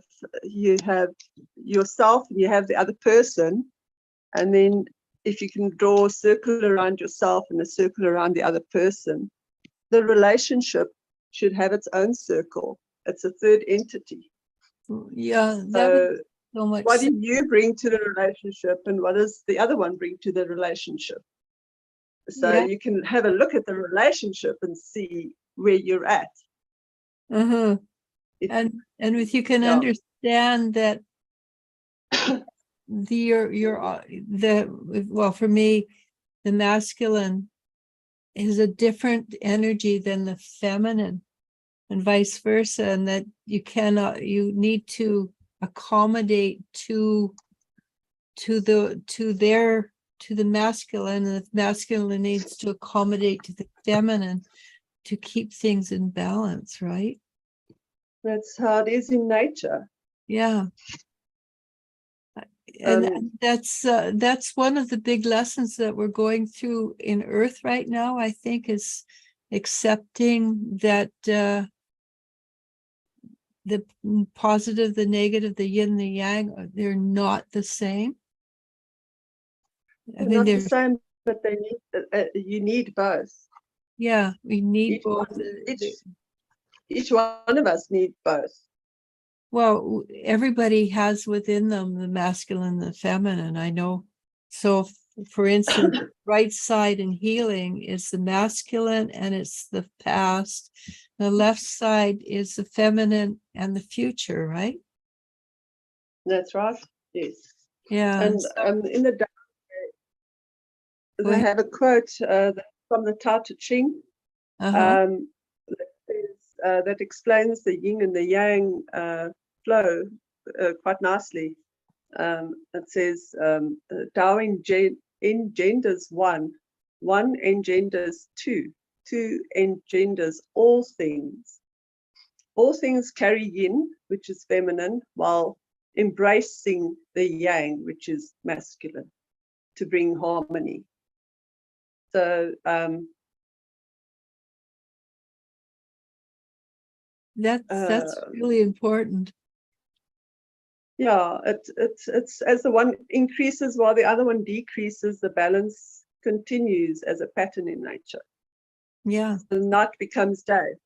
yourself and you have the other person, and then if you can draw a circle around yourself and a circle around the other person, the relationship should have its own circle. It's a third entity. Yeah, that So makes so much what do sense. you bring to the relationship, and what does the other one bring to the relationship? So Yeah. you can have a look at the relationship and see where you're at. And if you can understand that well, for me, the masculine is a different energy than the feminine, and vice versa, and that you need to accommodate to the masculine, and the masculine needs to accommodate to the feminine to keep things in balance, right? That's how it is in nature. Yeah. And that's one of the big lessons that we're going through in Earth right now, I think, is accepting that the positive, the negative, the yin, the yang, they're not the same. I They're mean, not the they're same, but they need you need both. yeah, we need both. Each one of us need both. Well, everybody has within them the masculine and the feminine, I know. So, for instance, right side in healing is the masculine and it's the past. The left side is the feminine and the future, right? That's right. Yes. Yeah. And in the they have a quote from the Tao Te Ching that explains the yin and the yang flow quite nicely. It says Tao engenders one engenders two engenders all things. All things carry yin, which is feminine, while embracing the yang, which is masculine, to bring harmony. So That's really important. Yeah, it's as the one increases while the other one decreases, the balance continues as a pattern in nature. Yeah. The night becomes day,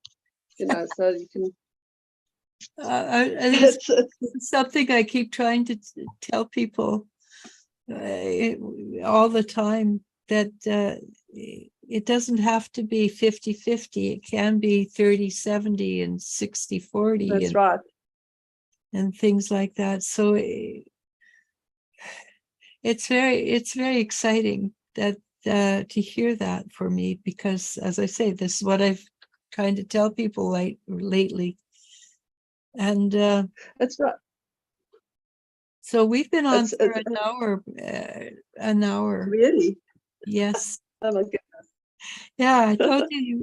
so you can. It's something I keep trying to tell people all the time, that it doesn't have to be 50-50. It can be 30-70 and 60-40. That's right. And things like that. So it's very exciting that to hear that for me, because as I say, this is what I've trying to tell people lately. And That's right. so we've been on for an hour. Really? Yes. Oh my goodness. Yeah,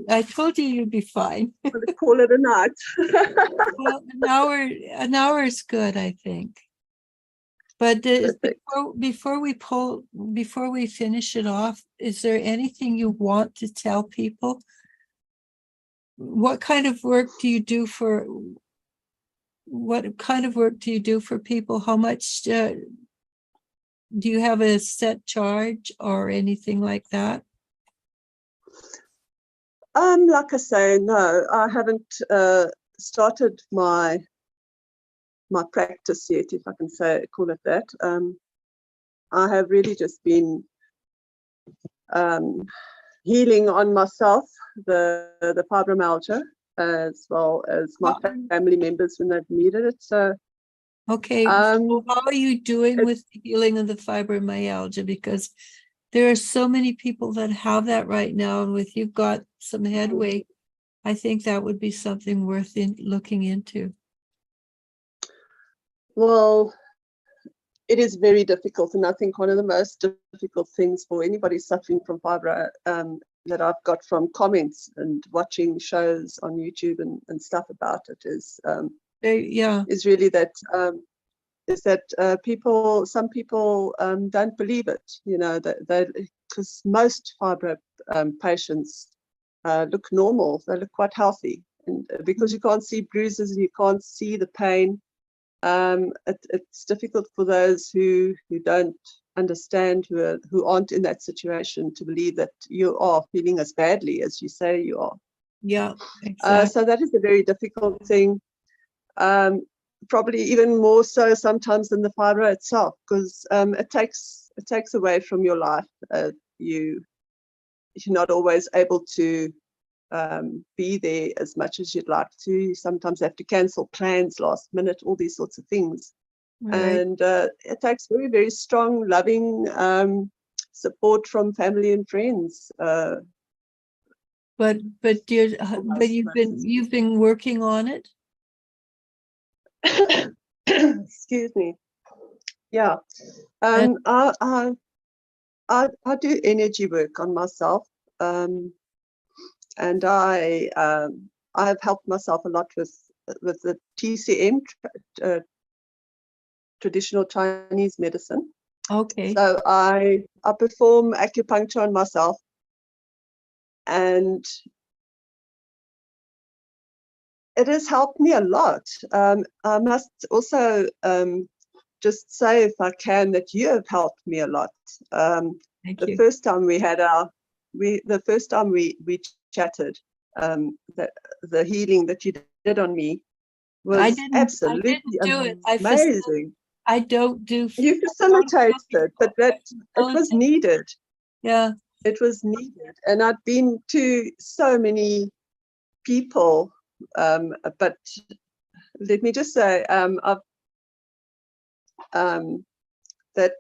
I told you you'd be fine. I'm gonna call it a night. Well, an hour is good, I think. But before we finish it off, is there anything you want to tell people? What kind of work do you do for people? How much do you have a set charge or anything like that? Like I say, no, I haven't started my practice yet, if I can call it that. I have really just been healing on myself, the fibromyalgia, as well as my family members when they've needed it. So okay, so how are you doing with the healing of the fibromyalgia? Because there are so many people that have that right now, and with you've got some headway, I think that would be something worth looking into. Well, it is very difficult, and I think one of the most difficult things for anybody suffering from fibro that I've got from comments and watching shows on YouTube and stuff about it is really that some people don't believe it, because most fibro patients look normal, they look quite healthy, and because you can't see bruises and you can't see the pain, it's difficult for those who don't understand, who aren't in that situation, to believe that you are feeling as badly as you say you are. Yeah, exactly. So that is a very difficult thing. Probably even more so sometimes than the fibro itself, because it takes away from your life. You're not always able to be there as much as you'd like to. You sometimes have to cancel plans last minute, all these sorts of things. Right. And it takes very, very strong, loving support from family and friends. But you've been working on it. Excuse me. Yeah. I do energy work on myself. And I have helped myself a lot with the TCM, traditional Chinese medicine. Okay. So I perform acupuncture on myself, and it has helped me a lot. I must also just say, if I can, that you have helped me a lot. Thank you. First time we had the first time we chatted, the healing that you did on me was absolutely amazing. I don't do. You facilitated, but it was needed. Yeah, it was needed, and I've been to so many people, but let me just say, that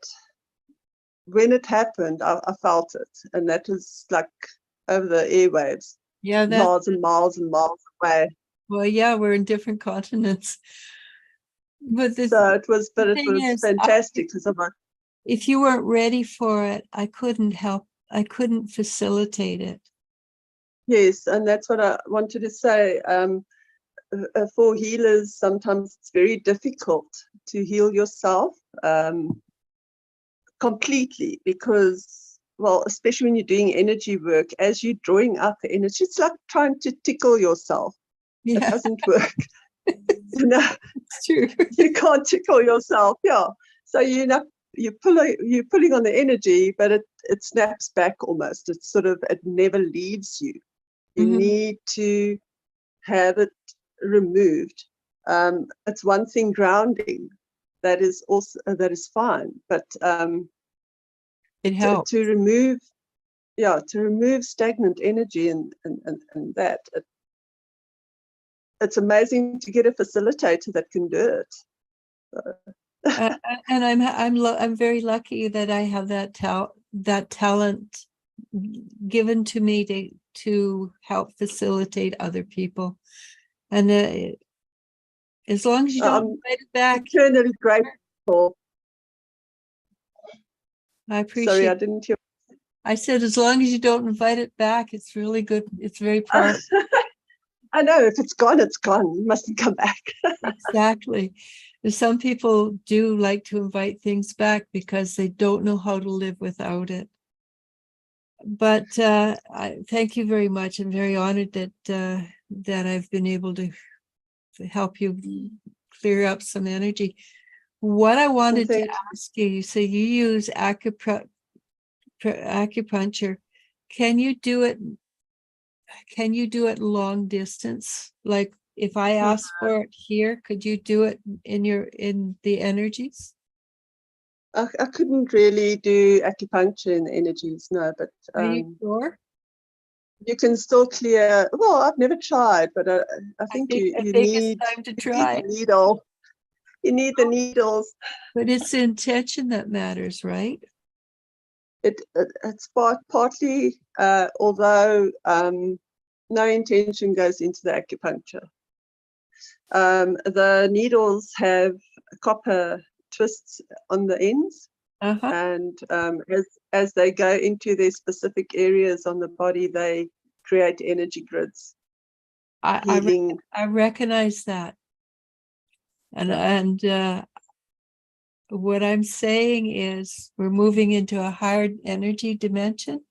when it happened, I felt it, and that was like over the airwaves. Yeah, miles and miles and miles away. Well, yeah, we're in different continents. But it was fantastic. If you weren't ready for it, I couldn't facilitate it. Yes, and that's what I wanted to say. For healers, sometimes it's very difficult to heal yourself completely, because, well, especially when you're doing energy work, as you're drawing out the energy, it's like trying to tickle yourself. It Yeah, doesn't work. You know, it's true. you can't tickle yourself. Yeah. So you're pulling on the energy, but it snaps back almost. It's sort of, it never leaves you. You Mhm. need to have it removed. It's one thing grounding, that is also that is fine, but It helps. to remove, yeah, to remove stagnant energy and that it's amazing to get a facilitator that can do it. And I'm very lucky that I have that talent given to me to help facilitate other people. And as long as you don't I'm invite it back, eternally grateful. I Sorry, I appreciate. didn't hear. I said, as long as you don't invite it back, it's really good. It's very powerful. I know, if it's gone, it's gone. It mustn't come back. Exactly. Some people do like to invite things back because they don't know how to live without it. But I thank you very much. I'm very honored that I've been able to help you clear up some energy. What I wanted to ask you, you say you use acupuncture. Can you do it? Can you do it long distance? Like if I ask for it here, could you do it in the energies? I couldn't really do acupuncture in the energies, no, but Are you sure? you can still clear. Well, I've never tried, but I think I you think it's need time to the try. needle. You need the needles. But it's the intention that matters, right? It's partly, although no intention goes into the acupuncture. The needles have copper twists on the ends, Uh-huh. and as they go into their specific areas on the body, they create energy grids, healing. I recognize that. And what I'm saying is we're moving into a higher energy dimension.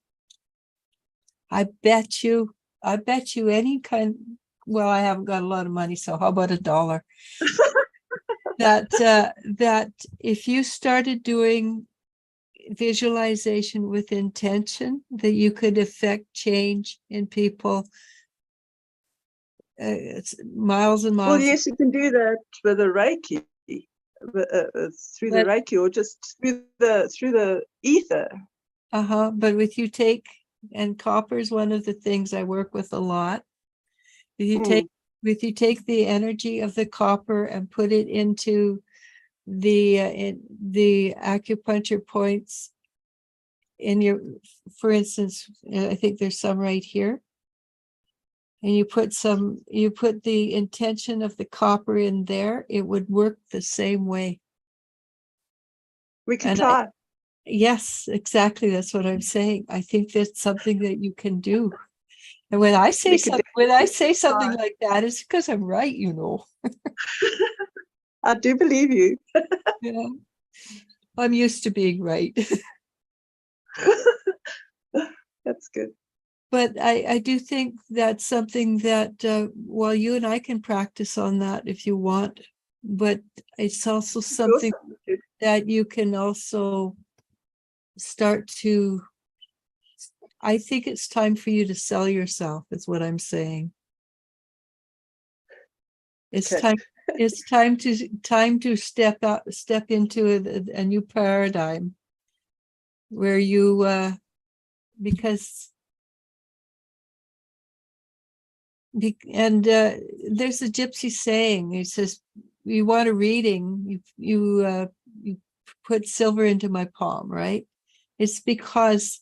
I bet you any kind, well, I haven't got a lot of money, so how about $1? That if you started doing visualization with intention, that you could affect change in people. It's miles and Well, miles. yes, you can do that with a Reiki, through the But Reiki, or just through the ether. but with you take, and copper is one of the things I work with a lot. If you take the energy of the copper and put it into the acupuncture points in your, for instance, I think there's some right here, and you put the intention of the copper in there, it would work the same way. We can And try. yes, exactly, that's what I'm saying. I think that's something that you can do. And when I say something like that, it's because I'm right, you know. I do believe you. Yeah, I'm used to being right. That's good. But I do think that's something that, well, you and I can practice on that if you want, but it's also something Awesome. that you can also start to, I think it's time for you to sell yourself, is what I'm saying. It's Okay. time to step into a new paradigm where you, because there's a gypsy saying, it says, you want a reading, you put silver into my palm, right? It's because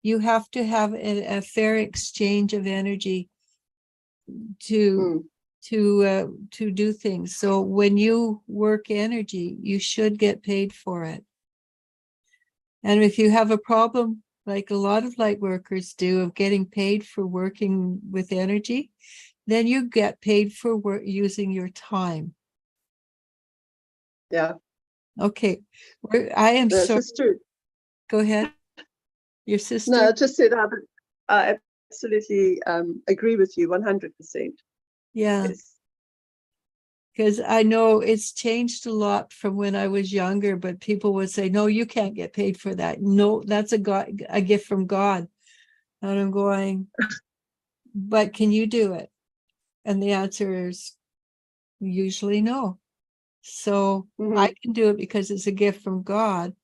you have to have a fair exchange of energy to do things. So when you work energy, you should get paid for it. And if you have a problem, like a lot of light workers do, of getting paid for working with energy, then you get paid for using your time. Yeah. Okay. I am This sorry. is true. Go ahead. Your sister? No, I just said I absolutely agree with you 100%. Yeah. Yes. Because I know it's changed a lot from when I was younger, but people would say, no, you can't get paid for that. No, that's a gift from God. And I'm going, but can you do it? And the answer is usually no. So I Mhm. can do it because it's a gift from God,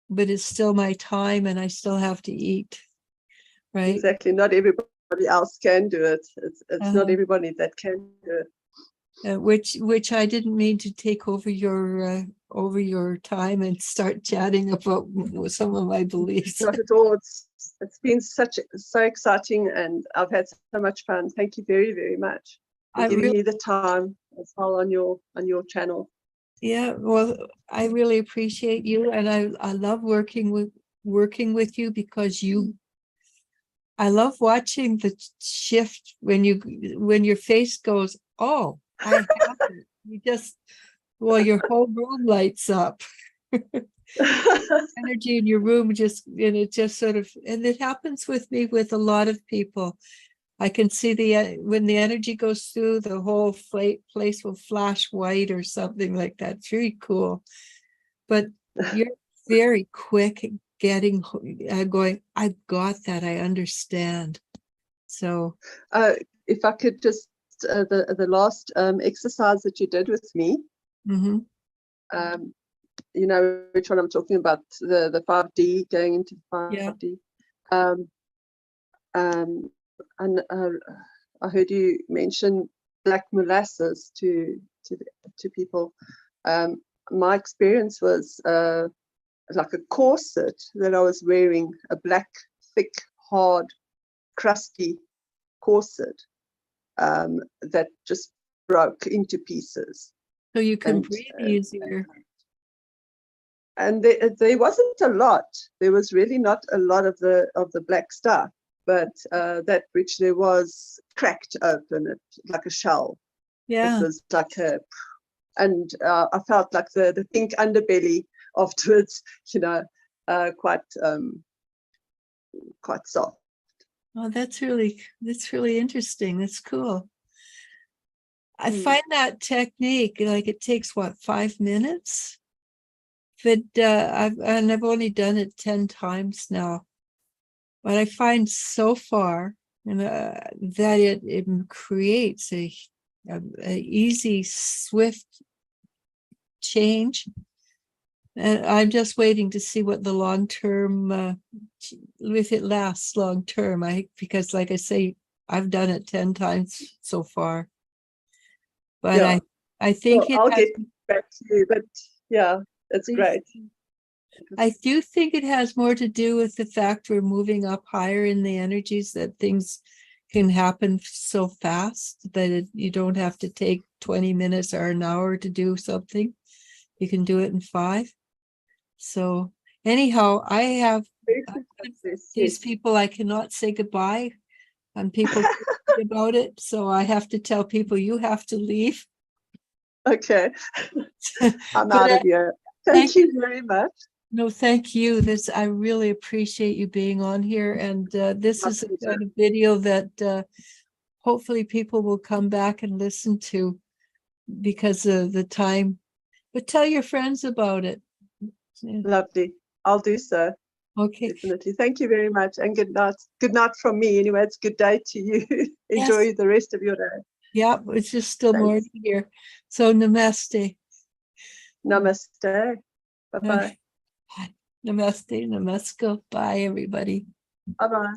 but it's still my time and I still have to eat, right? Exactly. Not everybody else can do it. It's not Uh-huh. everybody that can do it. Which I didn't mean to take over your time and start chatting about some of my beliefs. Not at all. It's been so exciting, and I've had so much fun. Thank you very, very much for I giving really, me the time as well on your channel. yeah, well, I really appreciate you, and I love working with you because I love watching the shift when your face goes, oh, I have it. You just, well, your whole room lights up. Energy in your room and it just sort of, and it happens with me with a lot of people. I can see when the energy goes through, the whole place will flash white or something like that. It's very cool. But you're very quick at getting going. I've got that. I understand. So, If I could just the last exercise that you did with me, mhm. you know which one I'm talking about, the 5D, going into the Yeah, 5D. Um, and I heard you mention black molasses to people. My experience was like a corset that I was wearing, a black, thick, hard, crusty corset that just broke into pieces. so you can And breathe easier. there wasn't a lot. There was really not a lot of the black stuff, but that which there was cracked open, like a shell. It Yeah. was like and I felt like the pink underbelly afterwards, you know, quite quite soft. Oh, that's really interesting. That's cool. I Mm. find that technique, like it takes what, 5 minutes? But I've only done it 10 times now. But I find so far that it creates a easy, swift change. And I'm just waiting to see what the long term, if it lasts long term. Because, like I say, I've done it 10 times so far. But Yeah. I Well, think it I'll has. get back to you, but yeah, it's Please. great. I do think it has more to do with the fact we're moving up higher in the energies, that things can happen so fast that you don't have to take 20 minutes or an hour to do something. You can do it in 5. So anyhow, I have Very quick process, these yes. people I cannot say goodbye, and people about it. So I have to tell people you have to leave. Okay, I'm But out of here. thank Thank you very much. No, thank you. I really appreciate you being on here. And this My is a pleasure. kind of video that hopefully people will come back and listen to because of the time. But tell your friends about it. Yeah. Lovely. I'll do so. Okay. Definitely. Thank you very much. And good night. Good night from me. Anyway, it's good day to you. Yes. Enjoy the rest of your day. Yeah, it's just still Thanks. morning here. So namaste. Namaste. Uh, Bye-bye. Namaste, namaskar. Bye, everybody. Bye-bye.